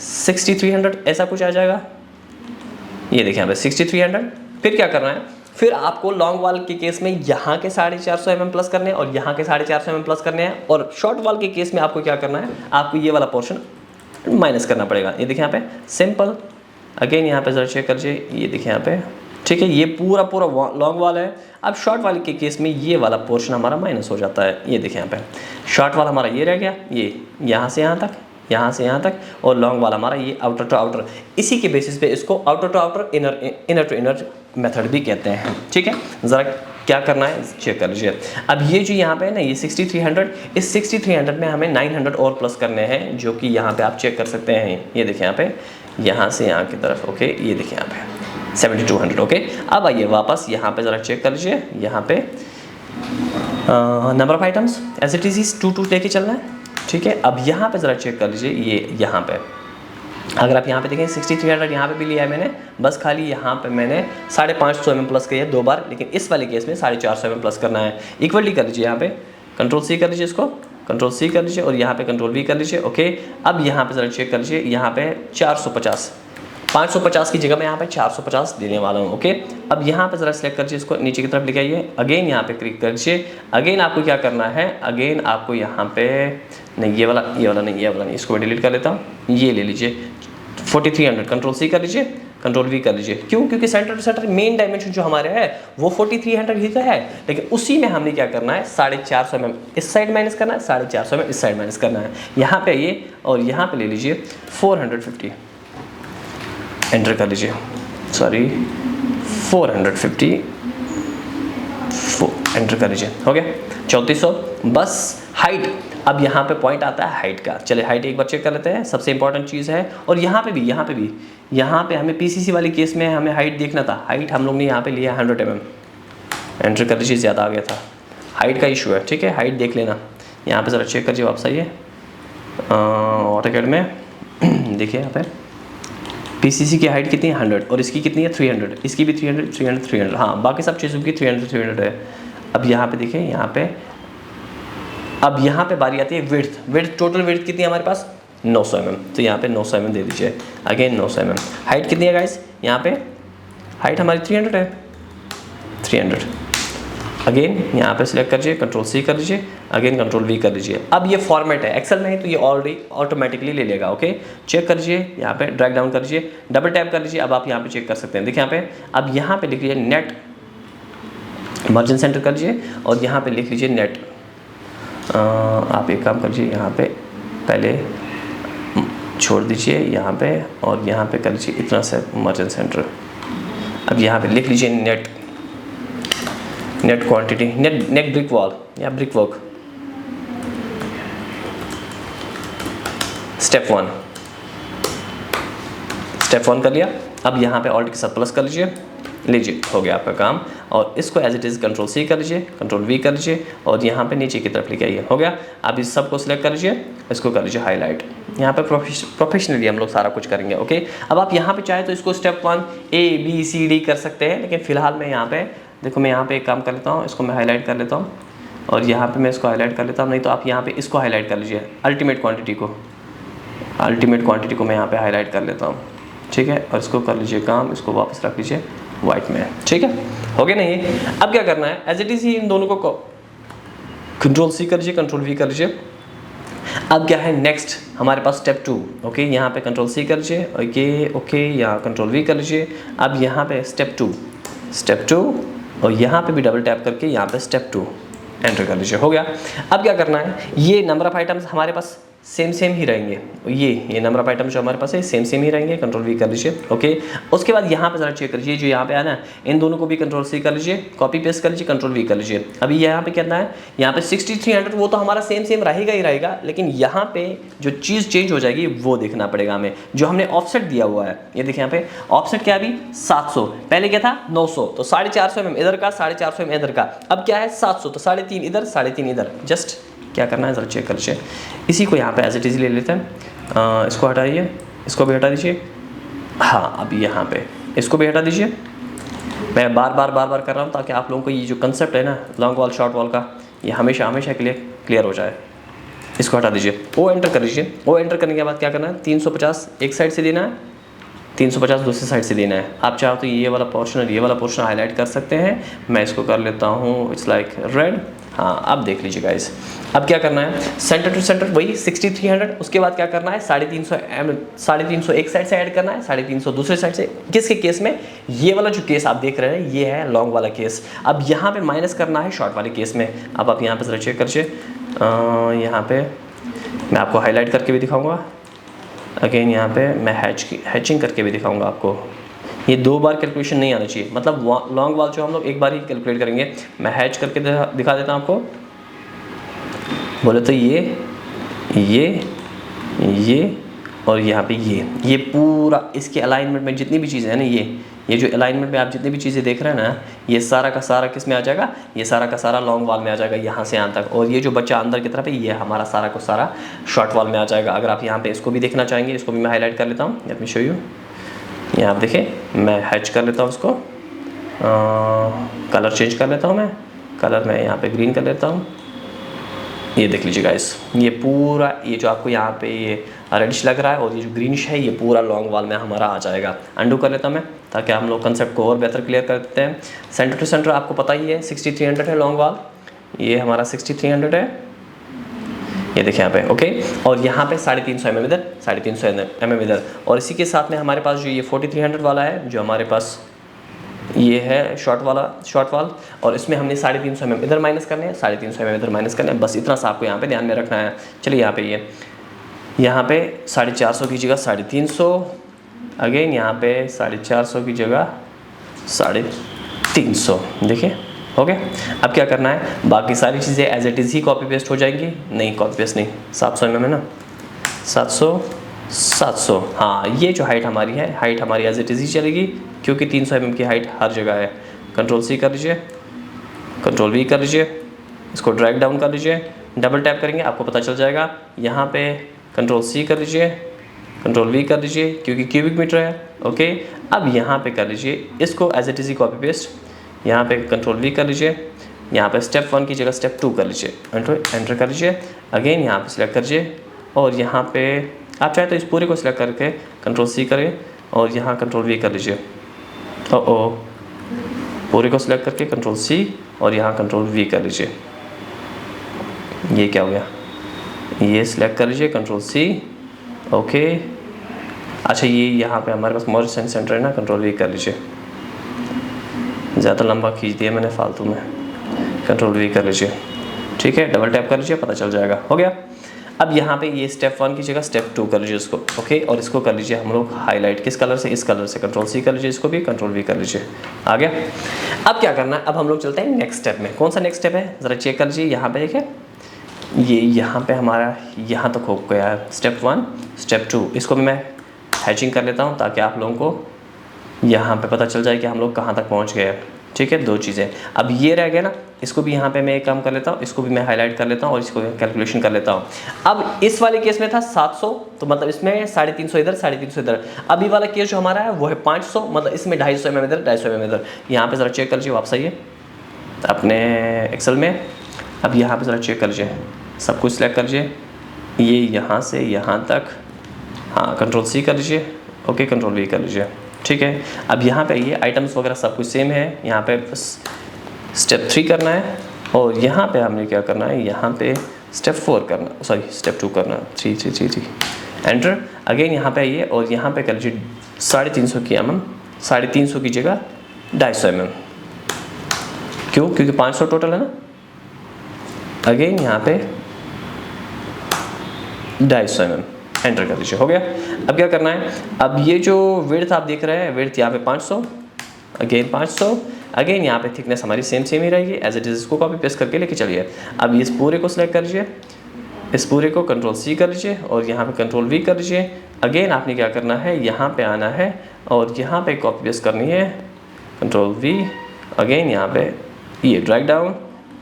6300 ऐसा कुछ आ जाएगा, ये देखिए यहाँ पे 6300। फिर क्या करना है, फिर आपको लॉन्ग वाल के केस में यहाँ के 450 mm प्लस करने हैं और यहाँ के 450 mm प्लस करने हैं, और शॉर्ट वाल के केस में आपको क्या करना है, आपको ये वाला पोर्शन माइनस करना पड़ेगा। ये देखिए यहाँ पे सिंपल, अगेन यहाँ पे जरा चेक कर लीजिए, ये देखिए यहाँ पे, ठीक है। ये पूरा लॉन्ग वाल है। अब शॉर्ट वाल के केस में ये वाला पोर्शन हमारा माइनस हो जाता है, ये देखिए यहाँ पे शॉर्ट वाल हमारा ये रह गया, ये यहाँ से यहाँ तक, यहाँ से यहाँ तक, और लॉन्ग वाला हमारा ये आउटर टू आउटर। इसी के बेसिस पे इसको outer to outer, inner to inner method भी कहते हैं, ठीक है। ज़रा क्या करना है चेक कर लीजिए। अब ये जो यहाँ पे है ना, ये 6300, इस 6300 में हमें 900 और प्लस करने हैं, जो कि यहाँ पे आप चेक कर सकते हैं। ये देखिए यहाँ पे, यहाँ से यहाँ की तरफ, ओके। ये देखिए यहाँ पे 7200, ओके। अब आइए वापस यहाँ पे ज़रा चेक कर लीजिए, यहाँ पे number of items as it is 2 लेके चलना है, ठीक है। अब यहाँ पे ज़रा चेक कर लीजिए, ये यहाँ पे अगर आप यहाँ पे देखें 6300 यहाँ पे भी लिया है मैंने, बस खाली यहाँ पे मैंने 550 mm प्लस किया है 2 बार, लेकिन इस वाले केस में 450 mm प्लस करना है। इक्वली कर लीजिए, यहाँ पे Ctrl+C कर लीजिए, इसको Ctrl+C कर लीजिए और यहाँ पे Ctrl+V कर लीजिए, ओके। अब यहाँ पे ज़रा चेक कर लीजिए, यहाँ पे 450, 550 की जगह मैं यहाँ पे 450 देने वाला हूँ, ओके। अब यहाँ पे ज़रा सेलेक्ट कर लीजिए, इसको नीचे की तरफ लेके आइए, अगेन यहाँ पे क्लिक कर लीजिए। अगेन आपको क्या करना है, अगेन आपको यहाँ पे नहीं, ये वाला नहीं, इसको मैं डिलीट कर लेता हूँ, ये ले लीजिए 4300, Ctrl+C कर लीजिए, Ctrl+V कर लीजिए। क्यों? क्योंकि centre to centre main dimension जो हमारे है वो 4300 ही तो है, लेकिन उसी में हमने क्या करना है, 450 mm इस साइड माइनस करना है, 450 mm इस साइड माइनस करना है। यहाँ पे ये और यहाँ पे ले लीजिए 450, एंटर कर लीजिए, सॉरी 450, एंटर कर लीजिए, हो गया 3400। बस हाइट, अब यहाँ पे पॉइंट आता है हाइट का, चलिए हाइट एक बार चेक कर लेते हैं, सबसे इंपॉर्टेंट चीज़ है। और यहाँ पे हमें PCC वाले केस में हमें हाइट देखना था, हाइट हम लोग ने यहाँ पे लिया 100 mm, एंटर कर लीजिए, ज़्यादा आ गया था, हाइट का इशू है, ठीक है। हाइट देख लेना, यहाँ पे ज़रा चेक करिए, वापस आइए ऑटोकैड में देखिए यहाँ पे PCC की हाइट कितनी है 100, और इसकी कितनी है 300, इसकी भी 300, हाँ बाकी सब चीज़ों की 300 है। अब यहाँ पे देखिए, अब यहाँ पे बारी आती है विड्थ, टोटल विड्थ कितनी है हमारे पास 900 mm, तो यहाँ पे 900 mm दे दीजिए, अगेन 900 mm। हाइट कितनी है गाइस, यहाँ पे हाइट हमारी 300 है, 300, अगेन यहाँ पे सिलेक्ट कर लीजिए, Ctrl+C कर लीजिए, अगेन Ctrl+V कर लीजिए। अब ये फॉर्मेट है, एक्सेल में है तो ये ऑलरेडी ऑटोमेटिकली ले लेगा, ओके। चेक कर लीजिए, यहाँ पे ड्रैग डाउन कर लीजिए, डबल टैप कर लीजिए, अब आप यहाँ पे चेक कर सकते हैं, देखिए यहाँ पे, अब यहाँ पे लिख लीजिए नेट मार्जिन सेंटर कर लीजिए और यहाँ पे लिख लीजिए नेट। आप एक काम कर लीजिए, यहाँ पे पहले छोड़ दीजिए यहाँ पे, और यहाँ पे कर लीजिए इतना से मार्जिन सेंटर। अब यहाँ पे लिख लीजिए net quantity, net brick wall या ब्रिक वर्क, स्टेप 1 कर लिया। अब यहाँ पे ऑल्ट के साथ प्लस कर लीजिए, हो गया आपका काम। और इसको एज इट इज़ Ctrl+C कर लीजिए, Ctrl+V कर लीजिए और यहाँ पे नीचे की तरफ लेके आइए, हो गया। अब इस सब को सिलेक्ट कर लीजिए, इसको कर लीजिए हाईलाइट। यहाँ पे प्रोफेशनली हम लोग सारा कुछ करेंगे, ओके। अब आप यहाँ पे चाहे तो इसको स्टेप 1 ABCD कर सकते हैं, लेकिन फिलहाल मैं यहाँ पे देखो, मैं यहाँ पे एक काम कर लेता हूँ, इसको मैं हाईलाइट कर लेता हूँ और यहाँ पे मैं इसको हाईलाइट कर लेता हूँ, नहीं तो आप यहाँ पे इसको हाईलाइट कर लीजिए, अल्टीमेट क्वांटिटी को अल्टीमेट क्वांटिटी को मैं यहाँ पे हाईलाइट कर लेता हूँ, ठीक है, और इसको कर लीजिए काम, इसको वापस रख लीजिए वाइट में, ठीक है, हो गया नहीं। अब क्या करना है, एज इट इज़ ही इन दोनों को कंट्रोल सी कर लीजिए, कंट्रोल वी कर लीजिए। अब क्या है नेक्स्ट हमारे पास स्टेप 2, ओके, यहाँ पे कंट्रोल सी कर लीजिए, ओके, यहाँ कंट्रोल वी कर लीजिए। अब यहाँ पे स्टेप 2 और यहाँ पे भी डबल टैप करके यहाँ पे स्टेप 2 एंटर कर लीजिए, हो गया। अब क्या करना है, ये नंबर ऑफ आइटम्स हमारे पास सेम ही रहेंगे, ये नंबर ऑफ आइटम्स जो हमारे पास है सेम ही रहेंगे, कंट्रोल वी कर लीजिए, ओके। उसके बाद यहाँ पे ज़रा चेक कर लीजिए, जो यहाँ पे है ना, इन दोनों को भी कंट्रोल सी कर लीजिए, कॉपी पेस्ट कर लीजिए, कंट्रोल वी कर लीजिए। अभी यहाँ पे कितना है, यहाँ पे 6300, वो तो हमारा सेम रहेगा ही रहेगा, लेकिन यहाँ पे जो चीज़ चेंज हो जाएगी वो देखना पड़ेगा हमें, जो हमने ऑफसेट दिया हुआ है। ये देखिए यहाँ पे ऑफसेट क्या है अभी 700, पहले क्या था 900, तो 450 mm इधर का, 450 mm इधर का। अब क्या है 700, तो 3.5 इधर, 3.5 इधर। जस्ट क्या करना है ज़रा चेक कर लीजिए, इसी को यहाँ पे एज इट इज़ ले लेते हैं, इसको हटाइए, इसको भी हटा दीजिए, हाँ अभी यहाँ पे इसको भी हटा दीजिए। मैं बार बार कर रहा हूँ ताकि आप लोगों को ये जो कंसेप्ट है ना लॉन्ग वॉल शॉर्ट वॉल का, ये हमेशा क्लियर हो जाए। इसको हटा दीजिए, ओ एंटर कर लीजिए। ओ एंटर करने के बाद क्या करना है, 350 एक साइड से देना है, 350 दूसरी साइड से देना है। आप चाहो तो ये वाला पोर्शन और ये वाला पोर्शन हाईलाइट कर सकते हैं। मैं इसको कर लेता हूँ, इट्स लाइक रेड। हाँ अब देख लीजिए गाइस, अब क्या करना है, सेंटर टू सेंटर वही 6300। उसके बाद क्या करना है, 350 एक साइड से ऐड करना है, 350 दूसरे साइड से। किसके केस में, ये वाला जो केस आप देख रहे हैं ये है लॉन्ग वाला केस। अब यहाँ पे माइनस करना है शॉर्ट वाले केस में। अब आप यहाँ पे जरा चेक करिए, यहाँ पे मैं आपको हाईलाइट करके भी दिखाऊंगा, अगेन यहाँ पे मैं हैचिंग करके भी दिखाऊंगा आपको। ये 2 बार कैलकुलेशन नहीं आना चाहिए, मतलब लॉन्ग वाल जो हम लोग एक बार ही कैलकुलेट करेंगे। मैं हैच करके दिखा देता हूँ आपको। बोले तो ये और यहाँ पे ये पूरा इसके अलाइनमेंट में जितनी भी चीज़ें हैं ना, ये जो अलाइनमेंट में आप जितनी भी चीज़ें देख रहे हैं ना, ये सारा का सारा किस में आ जाएगा, ये सारा का सारा लॉन्ग वाल में आ जाएगा, यहाँ से यहाँ तक। और ये जो बच्चा अंदर की तरफ है ये हमारा सारा को सारा शॉर्ट वाल में आ जाएगा। अगर आप यहाँ पे इसको भी देखना चाहेंगे, इसको भी मैं हाईलाइट कर लेता हूँ, लेट मी शो यू। यहाँ आप देखें, मैं हैच कर लेता हूँ उसको, कलर चेंज कर लेता हूँ मैं, कलर मैं यहाँ पे ग्रीन कर लेता हूँ। ये देख लीजिए गाइस, ये पूरा ये जो आपको यहाँ पे ये रेडिश लग रहा है और ये जो ग्रीनिश है ये पूरा लॉन्ग वाल में हमारा आ जाएगा। अंडू कर लेता हूँ मैं, ताकि हम लोग कंसेप्ट को और बेहतर क्लियर कर देते हैं। सेंटर टू सेंटर आपको पता ही है 6300 है लॉन्ग वाल, ये हमारा 6300 है, ये देखिए यहाँ पे, ओके। और यहाँ पे 350 mm इधर, 350 mm इधर। और इसी के साथ में हमारे पास जो ये 4300 वाला है, जो हमारे पास ये है शॉर्ट वाल, और इसमें हमने 350 mm इधर माइनस करने हैं, 350 mm इधर माइनस करने हैं। बस इतना सा आपको यहाँ पे ध्यान में रखना है। चलिए यहाँ पे 450 की जगह 350, अगेन यहाँ पे 450 की जगह 350, देखिए, ओके। अब क्या करना है, बाकी सारी चीज़ें एज इट इज़ ही कॉपी पेस्ट हो जाएंगी। नहीं कॉपी पेस्ट नहीं, 700 mm है ना, 700, हाँ ये जो हाइट हमारी है, हाइट हमारी एज इट इज़ ही चलेगी, क्योंकि 300 mm की हाइट हर जगह है। कंट्रोल सी कर लीजिए, कंट्रोल वी कर लीजिए, इसको ड्रैग डाउन कर लीजिए, डबल टैप करेंगे आपको पता चल जाएगा। यहाँ पे कंट्रोल सी कर लीजिए, कंट्रोल वी कर लीजिए, क्योंकि क्यूबिक मीटर है, ओके। अब यहाँ पे कर लीजिए इसको एज इट इज़ ही कॉपी पेस्ट, यहाँ पे कंट्रोल वी कर लीजिए, यहाँ पे स्टेप 1 की जगह स्टेप 2 कर लीजिए, एंटर कर लीजिए, अगेन यहाँ पे सिलेक्ट करिए, और यहाँ पे आप चाहे तो इस पूरे को सिलेक्ट करके कंट्रोल सी करें और यहाँ कंट्रोल वी कर लीजिए। पूरे को सिलेक्ट करके कंट्रोल सी और यहाँ कंट्रोल वी कर लीजिए। ये क्या हो गया, ये सिलेक्ट कर लीजिए, कंट्रोल सी, ओके। अच्छा ये यहाँ पे हमारे पास मर्ज सेंटर है ना, कंट्रोल वी कर लीजिए। ज़्यादा लंबा खींच दिया मैंने फालतू में, कंट्रोल वी कर लीजिए, ठीक है। डबल टैप कर लीजिए, पता चल जाएगा, हो गया। अब यहाँ पे ये स्टेप 1 की जगह स्टेप 2 कर लीजिए इसको, ओके। और इसको कर लीजिए हम लोग हाईलाइट, किस कलर से, इस कलर से। कंट्रोल सी कर लीजिए, इसको भी कंट्रोल वी कर लीजिए, आ गया। अब क्या करना है, अब हम लोग चलते हैं नेक्स्ट स्टेप में। कौन सा नेक्स्ट स्टेप है, ज़रा चेक कर लीजिए। यहाँ पे देखिए, ये यहाँ पे हमारा यहाँ तक हो गया है स्टेप 1, स्टेप 2। इसको भी मैं हैचिंग कर लेता हूँ ताकि आप लोगों को यहाँ पे पता चल जाए कि हम लोग कहाँ तक पहुँच गए हैं, ठीक है। 2 चीज़ें अब ये रह गया ना, इसको भी यहाँ पे मैं एक काम कर लेता हूँ, इसको भी मैं हाईलाइट कर लेता हूँ और इसको कैलकुलेशन कर लेता हूँ। अब इस वाले केस में था 700, तो मतलब इसमें 350 इधर, 350 इधर। अब ये वाला केस जो हमारा है वो है 500, मतलब इसमें 250 mm इधर, 250 mm इधर। यहाँ पे ज़रा चेक कर लीजिए, वापस आइए अपने एक्सेल में। अब यहाँ पे ज़रा चेक कर लीजिए, सब कुछ सिलेक्ट कर लीजिए, ये यहाँ से यहाँ तक हाँ कंट्रोल सी कर लीजिए, ओके कंट्रोल वी कर लीजिए, ठीक है। अब यहाँ पे ये आइटम्स वगैरह सब कुछ सेम है, यहाँ पे बस स्टेप 3 करना है और यहाँ पे हमने क्या करना है, यहाँ पे स्टेप 4 करना, सॉरी स्टेप 2 करना, 3 एंटर। अगेन यहाँ पे आइए और यहाँ पे कर लीजिए 350 की mm, 350 की जगह 250 mm, क्यों, क्योंकि 500 टोटल है ना। अगेन यहाँ पे 250 mm, एंटर कर दीजिए, हो गया। अब क्या करना है, अब ये जो विड्थ आप देख रहे हैं, विड्थ यहाँ पे 500, अगेन 500, अगेन यहाँ पे थिकनेस हमारी सेम ही रहेगी एज इट इज़। इसको कॉपी पेस्ट करके लेके चलिए। अब इस पूरे को सिलेक्ट कर लीजिए, इस पूरे को कंट्रोल सी कर लीजिए और यहाँ पे कंट्रोल वी कर लीजिए। अगेन आपने क्या करना है, यहाँ पे आना है और यहाँ पे कॉपी पेस्ट करनी है, कंट्रोल वी, अगेन यहाँ पे ये ड्रैग डाउन,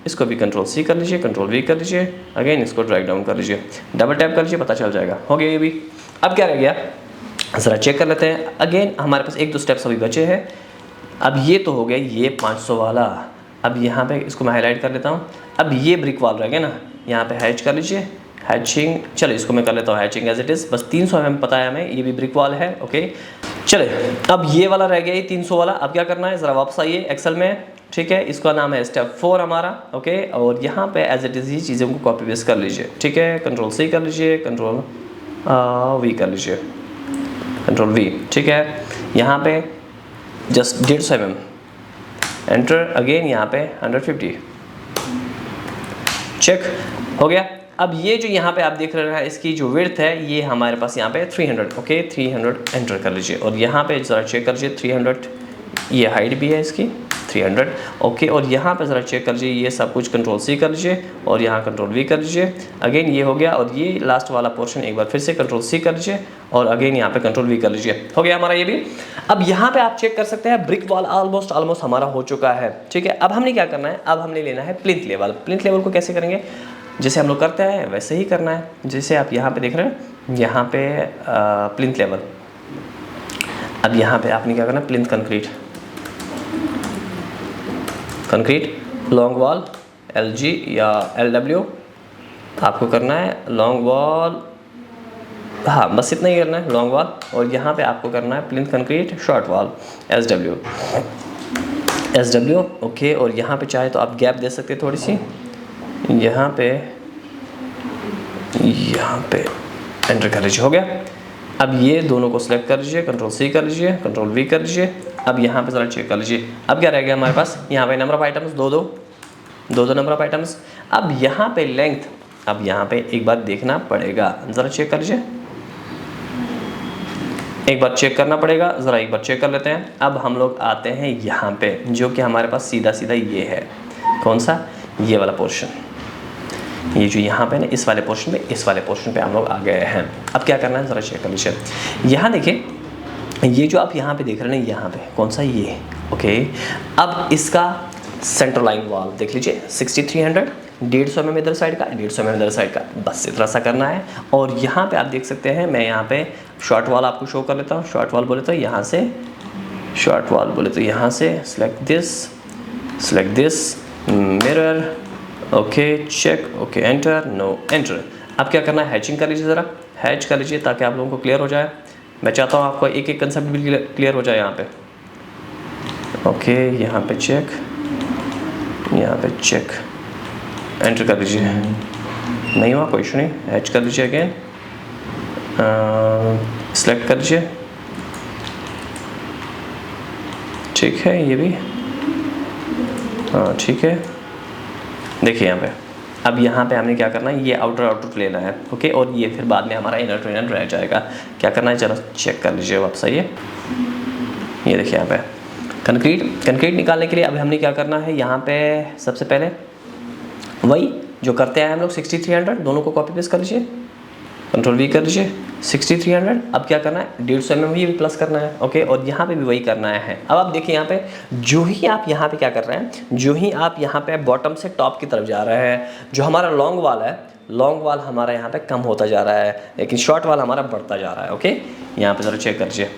इसको भी कंट्रोल सी कर लीजिए, कंट्रोल वी कर लीजिए, अगेन इसको ड्रैग डाउन कर लीजिए, डबल टैप कर लीजिए, पता चल जाएगा। हो गया ये भी। अब क्या रह गया, ज़रा चेक कर लेते हैं। अगेन हमारे पास 1-2 स्टेप्स अभी बचे हैं। अब ये तो हो गया ये 500 वाला। अब यहाँ पे इसको मैं हाईलाइट कर लेता हूँ। अब ये ब्रिक वॉल रह गया ना, यहाँ पे हैच कर लीजिए, हैचिंग, चलो इसको मैं कर लेता हूँ हैचिंग एज इट इज़। बस 300 mm पता है हमें, ये भी ब्रिक वॉल है, ओके। चले अब ये वाला रह गया, ये 300 वाला। अब क्या करना है, ज़रा वापस आइए एक्सेल में, ठीक है। इसका नाम है स्टेप 4 हमारा, ओके। और यहाँ पे एज इट इज़ ये चीज़ों को कॉपी पेस्ट कर लीजिए, ठीक है। कंट्रोल सी कर लीजिए, कंट्रोल वी कर लीजिए, कंट्रोल वी, ठीक है। यहाँ पे जस्ट 150 mm, एंटर। अगेन यहाँ पे 150, चेक, हो गया। अब ये जो यहाँ पे आप देख रहे हैं, इसकी जो विड्थ है ये हमारे पास यहाँ पे 300, ओके 300 एंटर कर लीजिए और यहाँ पे ज़रा चेक कर लीजिए 300, ये हाइट भी है इसकी 300, ओके। और यहाँ पे ज़रा चेक कर लीजिए, ये सब कुछ कंट्रोल सी कर लीजिए और यहाँ कंट्रोल वी कर लीजिए। अगेन ये हो गया और ये लास्ट वाला पोर्शन एक बार फिर से कंट्रोल सी कर लीजिए और अगेन यहाँ पे कंट्रोल वी कर लीजिए, हो गया हमारा ये भी। अब यहाँ पे आप चेक कर सकते हैं ब्रिक वॉल ऑलमोस्ट हमारा हो चुका है, ठीक है। अब हमने क्या करना है, अब हमने लेना है प्लिंथ लेवल। प्लिंथ लेवल को कैसे करेंगे, जैसे हम लोग करते हैं वैसे ही करना है। जैसे आप यहाँ पे देख रहे हैं, यहाँ पे प्लिंथ लेवल। अब यहाँ पे आपने क्या करना है, plinth concrete long wall LG या LW आपको करना है, लॉन्ग वॉल, हाँ बस इतना ही करना है, लॉन्ग वॉल। और यहाँ पे आपको करना है plinth concrete short wall SW, okay. और यहाँ पे चाहे तो आप गैप दे सकते हैं थोड़ी सी, यहाँ पे एंटर कर लीजिए, हो गया। अब ये दोनों को सिलेक्ट कर लीजिए, कंट्रोल सी कर लीजिए, कंट्रोल वी कर लीजिए। अब यहाँ पे ज़रा चेक कर लीजिए, अब क्या रह गया हमारे पास, यहाँ पे नंबर ऑफ आइटम्स दो नंबर ऑफ आइटम्स। अब यहाँ पे लेंथ, अब यहाँ पे एक बार देखना पड़ेगा, ज़रा चेक कर लीजिए, एक बार चेक करना पड़ेगा, ज़रा एक बार चेक कर लेते हैं। अब हम लोग आते हैं यहाँ पे, जो कि हमारे पास सीधा ये है, कौन सा, ये वाला पोर्शन, ये जो यहाँ पे ना इस वाले पोर्शन पे हम लोग आ गए हैं। अब क्या करना है, ज़रा चेक कर लीजिए। यहाँ देखिए, ये जो आप यहाँ पे देख रहे हैं, यहाँ पे कौन सा, ये, ओके। अब इसका सेंटर लाइन वॉल देख लीजिए 6300, 150 mm इधर साइड का, 150 mm इधर साइड का, बस इतना सा करना है। और यहाँ पे आप देख सकते हैं, मैं यहाँ पे शॉर्ट वॉल आपको शो कर लेता हूँ। शॉर्ट वॉल बोले तो यहाँ से, शॉर्ट वॉल बोले तो यहाँ से select this mirror, okay check, okay enter, no enter. अब क्या करना है, हैचिंग कर लीजिए, ज़रा हैच कर लीजिए ताकि आप लोगों को क्लियर हो जाए। मैं चाहता हूँ आपको एक कंसेप्ट भी क्लियर हो जाए यहाँ पे, ओके। यहाँ पे चेक, एंटर कर लीजिए, नहीं हुआ कोई इशू नहीं, हैच कर लीजिए, अगेन सेलेक्ट कर लीजिए, ठीक है ये भी, हाँ ठीक है। देखिए यहाँ पे, अब यहाँ पे हमने क्या करना है, ये आउटर लेना है, ओके। और ये फिर बाद में हमारा इनर टू इनर रह जाएगा। क्या करना है, चलो चेक कर लीजिए वापस आइए। ये देखिए यहाँ पे कंक्रीट निकालने के लिए अब हमने क्या करना है, यहाँ पे सबसे पहले वही जो करते हैं हम लोग 6300, दोनों को कॉपी पेस्ट कर लीजिए, कंट्रोल वी कर लीजिए 6300। अब क्या करना है, 150 mm भी प्लस करना है, ओके। और यहाँ पे भी वही करना है। अब आप देखिए यहाँ पे, जो ही आप यहाँ पे क्या कर रहे हैं, जो ही आप यहाँ पे बॉटम से टॉप की तरफ जा रहे हैं, जो हमारा लॉन्ग वॉल है, लॉन्ग वॉल हमारा यहाँ पे कम होता जा रहा है, लेकिन शॉर्ट वॉल हमारा बढ़ता जा रहा है, ओके। यहाँ पे ज़रा चेक कर लीजिए।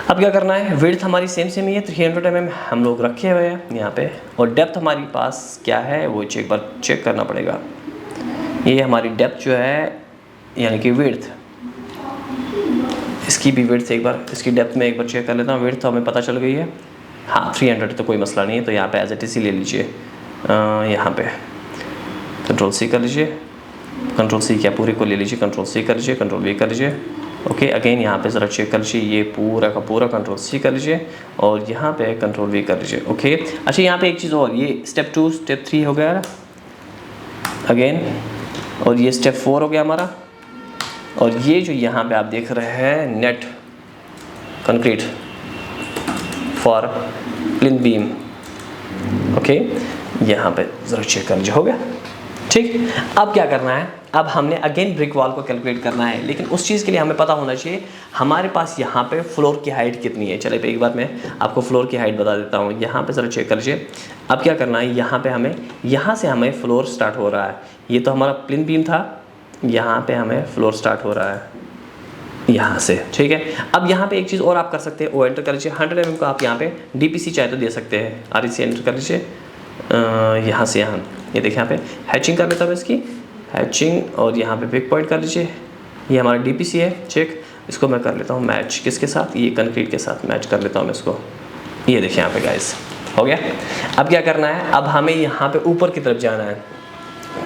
अब क्या करना है, विड्थ हमारी सेम ही है, 300 mm हम लोग रखे हुए हैं यहाँ पे। और डेप्थ हमारे पास क्या है, वो एक बार चेक करना पड़ेगा। ये हमारी डेप्थ जो है, यानी कि विड्थ इसकी भी विड्थ एक बार, इसकी डेप्थ में एक बार चेक कर लेता हूँ। विड्थ तो हमें पता चल गई है, हाँ 300 तो कोई मसला नहीं है। तो यहाँ पे एज इट इज़ ले लीजिए, यहाँ पे कंट्रोल सी कर लीजिए, कंट्रोल सी क्या पूरे को ले लीजिए, कंट्रोल सी कर लीजिए, कंट्रोल वी कर लीजिए। ओके अगेन यहाँ पे ज़रा चेक कर लीजिए, ये पूरा का पूरा कंट्रोल सी कर लीजिए और यहाँ पे कंट्रोल वी कर लीजिए। ओके अच्छा यहाँ पे एक चीज़ और, ये स्टेप 2 स्टेप 3 हो गया अगेन, और ये स्टेप 4 हो गया हमारा। और ये जो यहाँ पे आप देख रहे हैं net concrete for प्लिन beam, okay यहाँ पे ज़रा चेक कर लीजिए, हो गया ठीक। अब क्या करना है, अब हमने अगेन ब्रिक वॉल को कैलकुलेट करना है, लेकिन उस चीज़ के लिए हमें पता होना चाहिए हमारे पास यहाँ पे फ्लोर की हाइट कितनी है। चले पे एक बार मैं आपको फ्लोर की हाइट बता देता हूँ। यहाँ पे ज़रा चेक कर लीजिए, अब क्या करना है, यहाँ पे हमें, यहाँ से हमें फ्लोर स्टार्ट हो रहा है। ये तो हमारा प्लिन बीम था, यहाँ पे हमें फ्लोर स्टार्ट हो रहा है यहाँ से, ठीक है। अब यहाँ पे एक चीज़ और आप कर सकते हैं, वो एंटर कर लीजिए 100 mm को आप यहाँ पे DPC चाहे तो दे सकते हैं, REC एंटर कर लीजिए यहाँ से यहाँ, ये देखिए यहाँ पे हैचिंग कर लेता हूँ इसकी हैचिंग, और यहाँ पे पिक पॉइंट कर लीजिए, ये हमारा DPC है चेक। इसको मैं कर लेता हूँ मैच किसके साथ, ये कंक्रीट के साथ मैच कर लेता हूँ मैं इसको, ये देखिए यहाँ पे गाइस हो गया। अब क्या करना है, अब हमें यहाँ पे ऊपर की तरफ जाना है।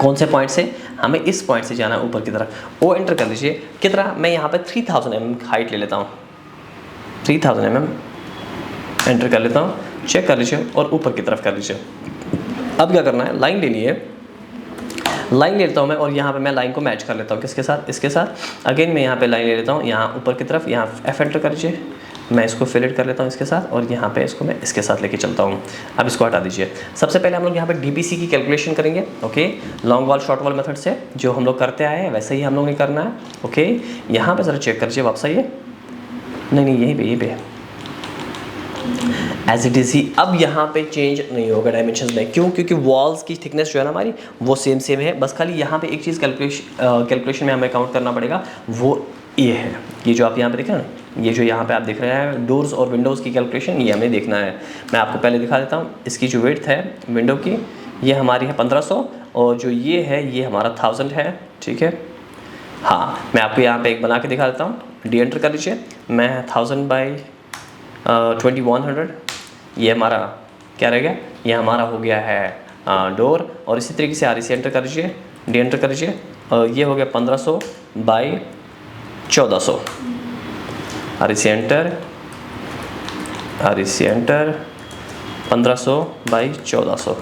कौन से पॉइंट से, हमें इस पॉइंट से जाना है ऊपर की तरफ। वो एंटर कर लीजिए, कितना, मैं यहाँ पे 3000 mm हाइट ले लेता हूँ, 3000 mm एंटर कर लेता हूँ, चेक कर लीजिए और ऊपर की तरफ कर लीजिए। अब क्या करना है, लाइन लेनी है, लाइन ले लेता हूँ मैं और यहाँ पे मैं लाइन को मैच कर लेता हूँ किसके साथ, इसके साथ। अगेन मैं यहाँ पे लाइन ले लेता हूँ, यहाँ ऊपर की तरफ, यहाँ F एंटर कर लीजिए, मैं इसको फिलेट कर लेता हूँ इसके साथ, और यहाँ पे इसको मैं इसके साथ लेके चलता हूँ। अब इसको हटा दीजिए। सबसे पहले हम लोग यहाँ पे DPC की कैलकुलेशन करेंगे, okay, long wall short wall method से जो हम लोग करते आए हैं वैसे ही हम लोग ने करना है। ओके यहाँ पे ज़रा चेक कर लीजिए, वापस आइए, नहीं यहीं पे एज इट इज़ ही। अब यहाँ पे चेंज नहीं होगा डायमेंशंस में, क्यों, क्योंकि वॉल्स की थिकनेस जो है ना हमारी वो सेम है। बस खाली यहाँ पे एक चीज़ कैलकुलेशन में हमें काउंट करना पड़ेगा, वो ये है, ये जो आप यहाँ पे देख रहे हैं ना, ये जो यहाँ पे आप देख रहे हैं डोर्स और विंडोज़ की कैलकुलेशन, ये हमें देखना है। मैं आपको पहले दिखा देता हूँ, इसकी जो विड्थ है विंडो की ये हमारी है 1500, और जो ये है ये हमारा 1000 है, ठीक है। हाँ मैं आपको यहाँ पे एक बना के दिखा देता हूँ, डी एंटर कर लीजिए, मैं 1000 बाई 2100, ये हमारा क्या रहेगा, ये हमारा हो गया है डोर। और इसी तरीके से REC एंटर कर लीजिए, डी एंटर कर लीजिए, और ये हो गया 1500 बाई 1400, REC एंटर 1500 बाई 1400,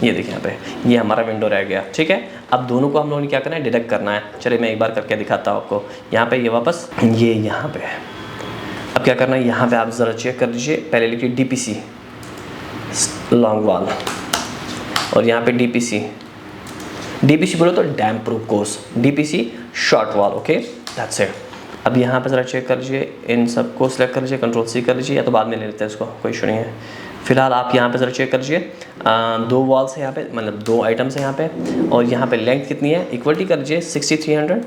ये देखिए यहाँ पे ये हमारा विंडो रह गया, ठीक है। अब दोनों को हम लोगों ने क्या करना है, डिडक्ट करना है। चलिए मैं एक बार करके दिखाता हूँ आपको। यहाँ पे ये वापस ये यहाँ पे, अब क्या करना है, यहाँ पे आप ज़रा चेक कर लीजिए, पहले लिखिए DPC लॉन्ग वॉल, और यहाँ पे DPC बोलो तो damp proof course, DPC short wall, okay that's it. अब यहाँ पे ज़रा चेक कर लीजिए, इन सब को सिलेक्ट कर लीजिए, कंट्रोल C कर लीजिए, या तो बाद में ले लेते हैं इसको, कोई इशू नहीं है। फिलहाल आप यहाँ पे ज़रा चेक कर लीजिए, 2 वॉल्स है यहाँ पे, मतलब 2 आइटम्स है यहाँ पे, और यहाँ पे लेंथ कितनी है, इक्वलिटी कर लीजिए 6300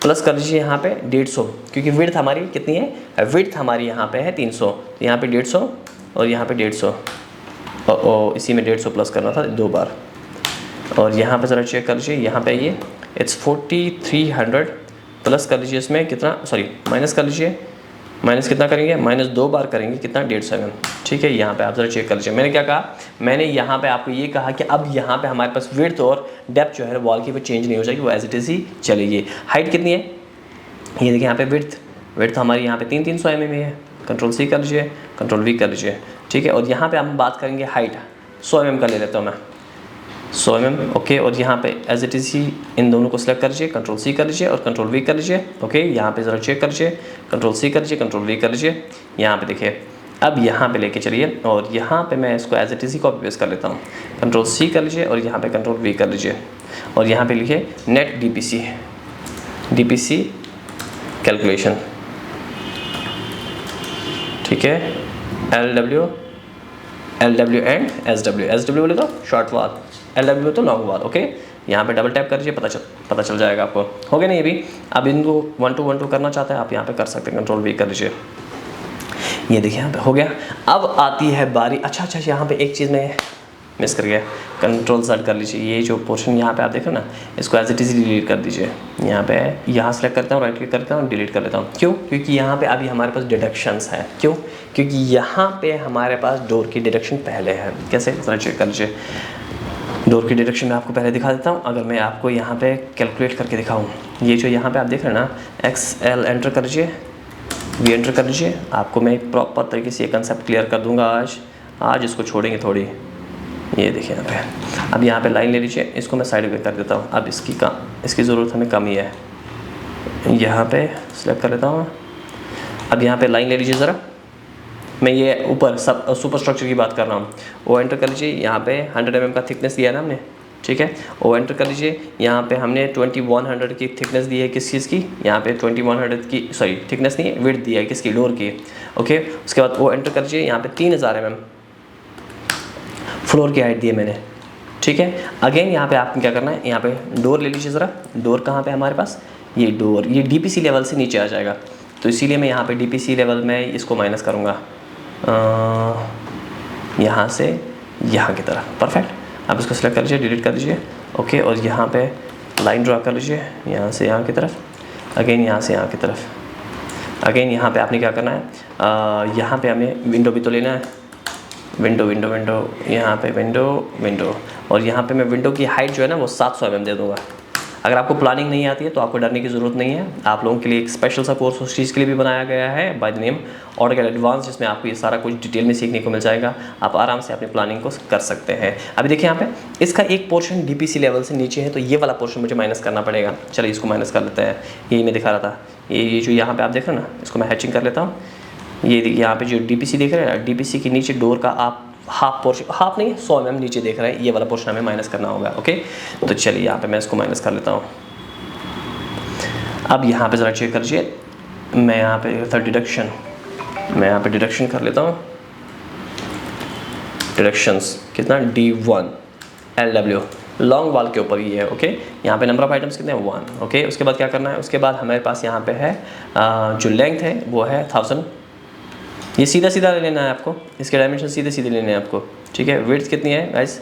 प्लस कर लीजिए यहाँ पे 150, क्योंकि विड्थ हमारी कितनी है, विड्थ हमारी यहाँ पे है 300, तो यहाँ पे 150 और यहाँ पे 150, और इसी में 150 प्लस करना था 2 बार। और यहाँ पे ज़रा चेक कर लीजिए, यहाँ पे ये इट्स 4300 प्लस कर लीजिए, इसमें कितना, सॉरी माइनस कर लीजिए, माइनस कितना करेंगे, माइनस 2 बार करेंगे, कितना 150 mm, ठीक है। यहाँ पे आप ज़रा चेक कर लीजिए, मैंने क्या कहा, मैंने यहाँ पे आपको ये कहा कि अब यहाँ पे हमारे पास विड्थ और डेप्थ जो है वॉल की पे चेंज नहीं हो जाएगी, वो एज इट इज़ ही चलेगी। हाइट कितनी है, ये देखिए यहाँ पे विड्थ हमारी यहाँ पे 300 mm है, कंट्रोल C कर लीजिए, कंट्रोल V कर लीजिए, ठीक है। और यहाँ पे हम बात करेंगे हाइट, 100 mm का ले लेता हूँ मैं, 100 mm, ओके। और यहाँ पे एज इट इज़ ही इन दोनों को सिलेक्ट कर लीजिए, कंट्रोल C कर लीजिए और कंट्रोल V कर लीजिए, ओके। यहाँ पे ज़रा चेक कर लीजिए, कंट्रोल C कर लीजिए, कंट्रोल V कर लीजिए, यहाँ पे देखिए। अब यहाँ पे लेके चलिए, और यहाँ पे मैं इसको एज इट इज़ ही कॉपी पेस्ट कर लेता हूँ, कंट्रोल C कर लीजिए और यहाँ पे कंट्रोल V कर लीजिए, और यहाँ पे लिखिए नेट DPC कैलकुलेशन, ठीक है। LW एंड SW बोले तो शॉर्ट वॉल, LW तो लॉन्ग वॉल, ओके। यहाँ पे डबल टैप कर लीजिए, पता चल जाएगा आपको, हो गया ना ये भी। अब इनको 1 to 1 2 करना चाहते हैं आप यहाँ पे कर सकते हैं, कंट्रोल V कर लीजिए, ये देखिए यहाँ पे हो गया। अब आती है बारी, अच्छा यहाँ पे एक चीज़ मैं मिस कर गया, कंट्रोल Z कर लीजिए। ये जो पोर्शन यहाँ पे आप देख रहे हो ना, इसको एज इट इज़ डिलीट कर दीजिए। यहाँ पे यहाँ सेलेक्ट करता हूँ, राइट क्लिक करता हूँ, डिलीट कर लेता हूँ। क्यों? क्योंकि यहाँ पे अभी हमारे पास डिडक्शंस है। क्यों? क्योंकि यहाँ पे हमारे पास डोर की डिडक्शन पहले है। कैसे? ज़रा चेक कर लीजिए। डोर की डिडक्शन मैं आपको पहले दिखा देता हूँ। अगर मैं आपको यहाँ पे कैलकुलेट करके दिखाऊँ, ये जो यहाँ पे आप देख रहे हैं ना, XL एंटर कर लीजिए, V एंटर कर लीजिए। आपको मैं प्रॉपर तरीके से ये कंसेप्ट क्लियर कर दूँगा आज इसको छोड़ेंगे थोड़ी। ये देखिए यहाँ पे, अब यहाँ पे लाइन ले लीजिए, इसको मैं साइड में कर देता हूँ। अब इसकी ज़रूरत हमें कम ही है। यहाँ पे सेलेक्ट कर लेता हूँ। अब यहाँ पे लाइन ले लीजिए ज़रा, मैं ये ऊपर सब सुपर स्ट्रक्चर की बात कर रहा हूँ। वो एंटर कर लीजिए। यहाँ पे 100 mm का थिकनेस दिया है ना हमने, ठीक है। वो एंटर कर लीजिए। यहाँ पे हमने 2100 की थिकनेस दी है, किस चीज़ की? यहाँ पे 2100 की, सॉरी थिकनेस नहीं है, विड्थ दी है, किसकी? डोर की। ओके, उसके बाद वो एंटर कर लीजिए। यहाँ पे 3000 mm फ्लोर की हाइट दी है मैंने, ठीक है। अगेन यहाँ पे आपको क्या करना है, यहाँ पे डोर ले लीजिए ज़रा। डोर कहाँ पे हमारे पास? ये डोर, ये DPC लेवल से नीचे आ जाएगा, तो इसीलिए मैं यहाँ पे DPC लेवल में इसको माइनस करूँगा यहाँ से यहाँ की तरफ। परफेक्ट। अब इसको सेलेक्ट कर लीजिए, डिलीट कर दीजिए। ओके, और यहाँ पे लाइन ड्रा कर लीजिए, यहाँ से यहाँ की तरफ, अगेन यहाँ से यहाँ की तरफ। अगेन यहाँ पे आपने क्या करना है, यहाँ पे हमें विंडो भी तो लेना है। विंडो विंडो विंडो, यहाँ पे विंडो विंडो, और यहाँ पे मैं विंडो की हाइट जो है ना वो 700 mm दे दूँगा। अगर आपको प्लानिंग नहीं आती है तो आपको डरने की ज़रूरत नहीं है। आप लोगों के लिए एक स्पेशल सा कोर्स उस चीज़ के लिए भी बनाया गया है by the name AutoCAD advance, जिसमें आपको ये सारा कुछ डिटेल में सीखने को मिल जाएगा। आप आराम से अपनी प्लानिंग को कर सकते हैं। अभी देखिए यहाँ पे इसका एक पोर्शन DPC लेवल से नीचे है, तो ये वाला पोर्शन मुझे माइनस करना पड़ेगा। चलिए इसको माइनस कर लेते हैं। यही मैं दिखा रहा था, ये जो यहाँ पर आप देख रहे हैं ना, इसको मैं हैचिंग कर लेता हूँ। ये यहाँ पे जो DPC देख रहे हैं, DPC के नीचे डोर का आप हाफ पोर्शन, हाफ नहीं 100 mm नीचे देख रहे हैं, ये वाला पोर्शन हमें माइनस करना होगा। ओके, तो चलिए यहाँ पे मैं इसको माइनस कर लेता हूँ। अब यहाँ पे ज़रा चेक कर लीजिए, मैं यहाँ पे डिडक्शन, मैं यहाँ पे डिडक्शन कर लेता हूँ। डिडक्शंस कितना? D1 LW लॉन्ग वाल के ऊपर ही है। ओके, यहाँ पे नंबर ऑफ आइटम्स कितने हैं? 1। ओके, उसके बाद क्या करना है, उसके बाद हमारे पास यहाँ पे है जो लेंथ है वो है 1000। ये सीधा सीधा ले लेना है आपको, इसके डायमेंशन सीधे सीधे लेने हैं आपको, ठीक है। विड्थ कितनी है गाइस?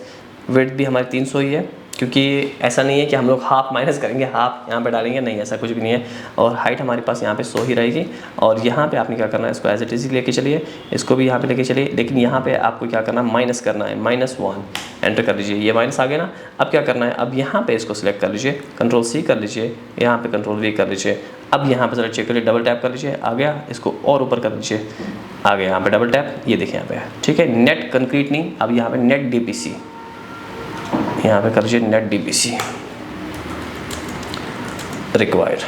विड्थ भी हमारी 300 ही है, क्योंकि ऐसा नहीं है कि हम लोग हाफ माइनस करेंगे, हाफ यहाँ पे डालेंगे, नहीं ऐसा कुछ भी नहीं है। और हाइट हमारे पास यहाँ पे 100 ही रहेगी। और यहाँ पे आपने क्या करना है, इसको एज इट इज़ लेके चलिए, इसको भी यहाँ पे लेके चलिए, लेकिन यहाँ पे आपको क्या करना है, माइनस करना है, -1 एंटर कर लीजिए। ये माइनस आ गया ना। अब क्या करना है, अब यहाँ पे इसको सिलेक्ट कर लीजिए, Ctrl+C कर लीजिए, यहाँ पे Ctrl+V कर लीजिए। अब यहाँ पे ज़रा चेक करिए, डबल टैप कर लीजिए, आ गया। इसको और ऊपर कर लीजिए, आ गया। यहाँ पे डबल टैप, ये देखिए यहाँ पे, ठीक है। नेट कंक्रीट नहीं, अब यहाँ पे नेट DPC, यहाँ पे कर लीजिए नेट DPC रिक्वायर्ड,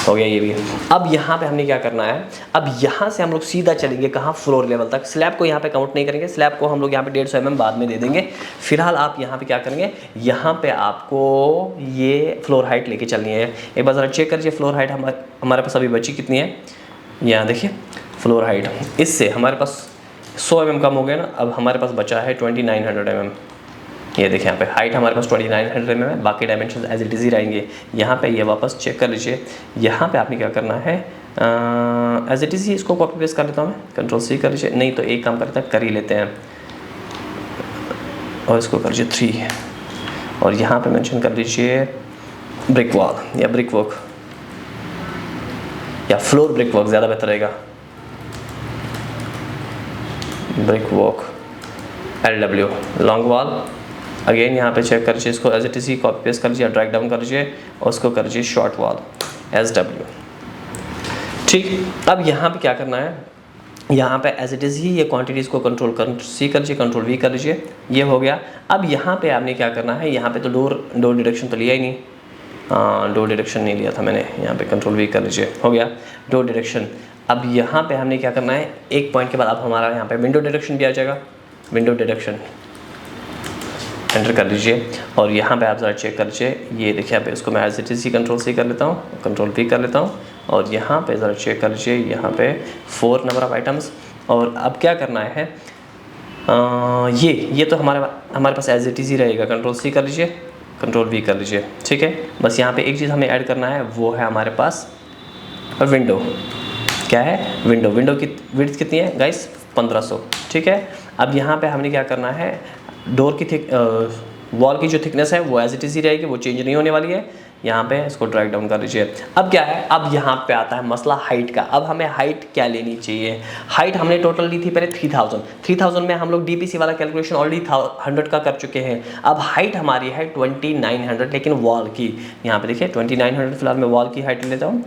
हो गया ये भी। अब यहाँ पे हमने क्या करना है, अब यहाँ से हम लोग सीधा चलेंगे कहाँ, फ्लोर लेवल तक। स्लैब को यहाँ पे काउंट नहीं करेंगे, स्लैब को हम लोग यहाँ पे 150 mm बाद में दे देंगे। फिलहाल आप यहाँ पे क्या करेंगे, यहाँ पे आपको ये फ्लोर हाइट लेके चलनी है। एक बार ज़रा चेक करिए फ्लोर हाइट हमारे पास अभी बची कितनी है। यहाँ देखिए फ्लोर हाइट, इससे हमारे पास 100 mm कम हो गया ना। अब हमारे पास बचा है 2900 mm। ये देखिए यहाँ पे हाइट हमारे पास 2900 mm है, बाकी डायमेंशन एज इट इज़ ही रहेंगे। यहाँ पे ये वापस चेक कर लीजिए। यहाँ पे आपने क्या करना है, एज इट इज़ ही इसको कॉपी पेस्ट कर लेता हूँ मैं, Ctrl+C कर लीजिए। नहीं तो एक काम करते हैं, कर ही लेते हैं, और इसको कर लीजिए 3, और यहाँ पे मेंशन कर लीजिए ब्रिक वॉल या ब्रिक वर्क या फ्लोर ब्रिक वर्क, ज़्यादा बेहतर रहेगा। Brick work LW long wall. Again यहाँ पे चेक कर लीजिए, इसको एज इट इज़ ही कॉपी पेस्ट कर लीजिए, ड्रैग डाउन कर लीजिए, और उसको कर लीजिए शॉर्ट वॉल SW। ठीक, अब यहाँ पे क्या करना है, यहाँ पे एज इट इज़ ही ये क्वांटिटीज़ को Ctrl+C कर लीजिए, Ctrl+V कर लीजिए, ये हो गया। अब यहाँ पे आपने क्या करना है, यहाँ पे तो डोर डिडक्शन तो लिया ही नहीं, डोर डिडक्शन नहीं लिया था मैंने। यहाँ पे Ctrl+V कर लीजिए, हो गया डोर डिडक्शन। अब यहाँ पे हमने क्या करना है, एक पॉइंट के बाद अब हमारा यहाँ पे विंडो डिडक्शन भी आ जाएगा। विंडो डिडक्शन एंटर कर लीजिए, और यहाँ पे आप ज़रा चेक कर लीजिए। ये देखिए यहाँ पे, इसको मैं as it is he Ctrl+C कर लेता हूँ, Ctrl+V कर लेता हूँ, और यहाँ पे ज़रा चेक कर लीजिए, यहाँ पे 4 नंबर ऑफ़ आइटम्स। और अब क्या करना है, ये तो हमारे पास एज इट इज़ ही रहेगा। Ctrl+C कर लीजिए, Ctrl+V कर लीजिए, ठीक है। बस यहाँ पे एक चीज़ हमें ऐड करना है, वो है हमारे पास विंडो। क्या है, विंडो की विड्थ कितनी है गाइस, 1500, ठीक है। अब यहाँ पे हमने क्या करना है, डोर की वॉल की जो थिकनेस है वो एज इट इज ही रहेगी, वो चेंज नहीं होने वाली है। यहाँ पे इसको ड्रैग डाउन कर लीजिए। अब क्या है, अब यहाँ पे आता है मसला हाइट का। अब हमें हाइट क्या लेनी चाहिए। हाइट हमने टोटल ली थी पहले 3000 में हम लोग डीपीसी वाला कैलकुलेशन ऑलरेडी 100 का कर चुके हैं। अब हाइट हमारी है 2900, लेकिन वॉल की, यहाँ पे देखिए 2900 फिलहाल मैं वॉल की हाइट लेता हूँ,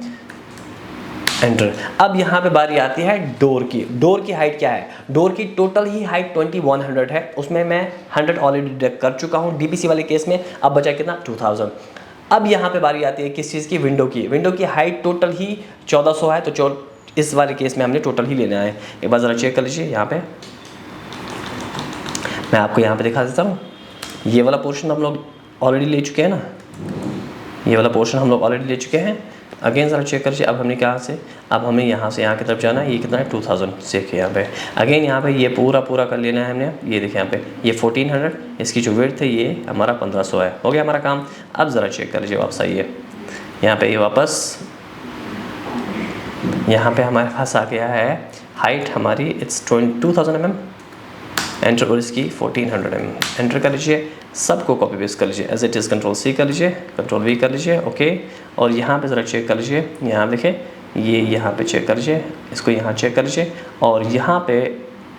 एंटर। अब यहाँ पे बारी आती है डोर की। डोर की हाइट क्या है, डोर की टोटल ही हाइट 2100 है, उसमें मैं 100 ऑलरेडी डिडक्ट कर चुका हूँ डीपीसी वाले केस में। अब बचा कितना, 2000। अब यहाँ पे बारी आती है किस चीज़ की, विंडो की। विंडो की हाइट टोटल ही 1400 है, तो इस वाले केस में हमने टोटल ही लेना है। एक बार ज़रा चेक कर लीजिए, यहाँ पे मैं आपको यहाँ पे दिखा देता हूँ। ये वाला पोर्शन हम लोग ऑलरेडी ले चुके हैं ना, ये वाला पोर्शन हम लोग ऑलरेडी ले चुके हैं। अगेन ज़रा चेक कर लीजिए, अब हमने कहाँ से, अब हमें यहाँ से यहाँ की तरफ जाना है। ये कितना है, 2000 से यहाँ पे अगेन यहाँ पे ये पूरा कर लेना है हमने। ये देखिए यहाँ पे ये 1400, इसकी जो विड्थ है ये हमारा 1500 है। हो गया हमारा काम। अब ज़रा चेक कर लीजिए वापस आइए, यहाँ पे ये वापस यहाँ पे हमारे पास आ गया है हाइट हमारी, इट्स 2000 mm, एंटर, और इसकी 1400 mm, एंटर कर लीजिए। सबको कॉपी पेस्ट कर लीजिए एज इट इज़, Ctrl+C कर लीजिए, Ctrl+V कर लीजिए, ओके। और यहाँ पे ज़रा चेक कर लीजिए, यहाँ देखिए ये यहाँ पे चेक कर लीजिए, इसको यहाँ चेक कर लीजिए, और यहाँ पे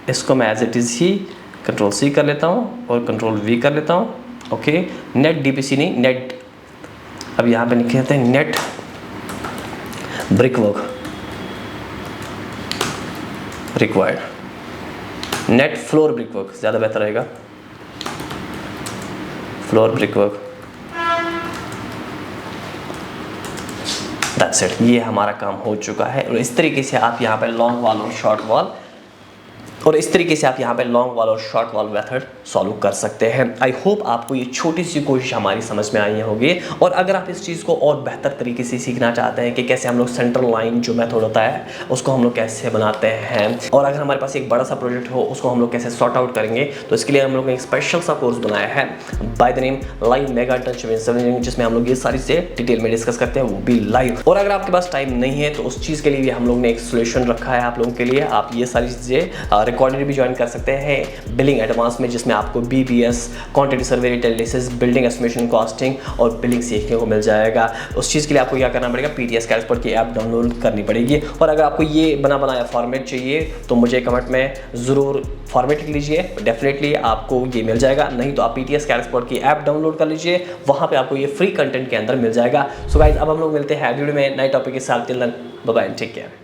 इसको मैं as it is he Ctrl+C कर लेता हूँ और Ctrl+V कर लेता हूँ, ओके। नेट डीपीसी नहीं, नेट, अब यहाँ पे लिखते हैं net brickwork required, net floor brickwork ज़्यादा बेहतर रहेगा, फ्लोर ब्रिकवर्क, दैट्स इट। ये हमारा काम हो चुका है। और इस तरीके से आप यहाँ पे लॉन्ग वॉल और शॉर्ट वॉल, और इस तरीके से आप यहाँ पे लॉन्ग वॉल और शॉर्ट वॉल मेथड सॉल्व कर सकते हैं। आई होप आपको ये छोटी सी कोशिश हमारी समझ में आई होगी। और अगर आप इस चीज़ को और बेहतर तरीके से सीखना चाहते हैं कि कैसे हम लोग सेंट्रल लाइन जो मेथड होता है उसको हम लोग कैसे बनाते हैं, और अगर हमारे पास एक बड़ा सा प्रोजेक्ट हो उसको हम लोग कैसे सॉर्ट आउट करेंगे, तो इसके लिए हम लोग ने एक स्पेशल सा कोर्स बनाया है by the name live mega touch engineering, जिसमें हम लोग ये सारी से डिटेल में डिस्कस करते हैं, वो भी लाइव। और अगर आपके पास टाइम नहीं है तो उस चीज़ के लिए भी हम लोग ने एक सोल्यूशन रखा है आप लोगों के लिए। आप ये सारी चीज़ें रिकॉर्डेड भी ज्वाइन कर सकते हैं बिलिंग एडवांस में, जिसमें आपको BPS, quantity survey analysis, building estimation, costing और बिलिंग सीखने को मिल जाएगा। उस चीज़ के लिए आपको क्या करना पड़ेगा, PTS कैलस्पर्ट की ऐप डाउनलोड करनी पड़ेगी। और अगर आपको ये बना बनाया फॉर्मेट चाहिए तो मुझे कमेंट में ज़रूर फॉर्मेट लिख लीजिए, डेफिनेटली आपको ये मिल जाएगा। नहीं तो आप PTS कैलस्पर्ट की ऐप डाउनलोड कर लीजिए, वहाँ पर आपको ये फ्री कंटेंट के अंदर मिल जाएगा। सो गाइस, अब हम लोग मिलते हैं वीडियो में नए टॉपिक के साथ। Till then bye bye, take care.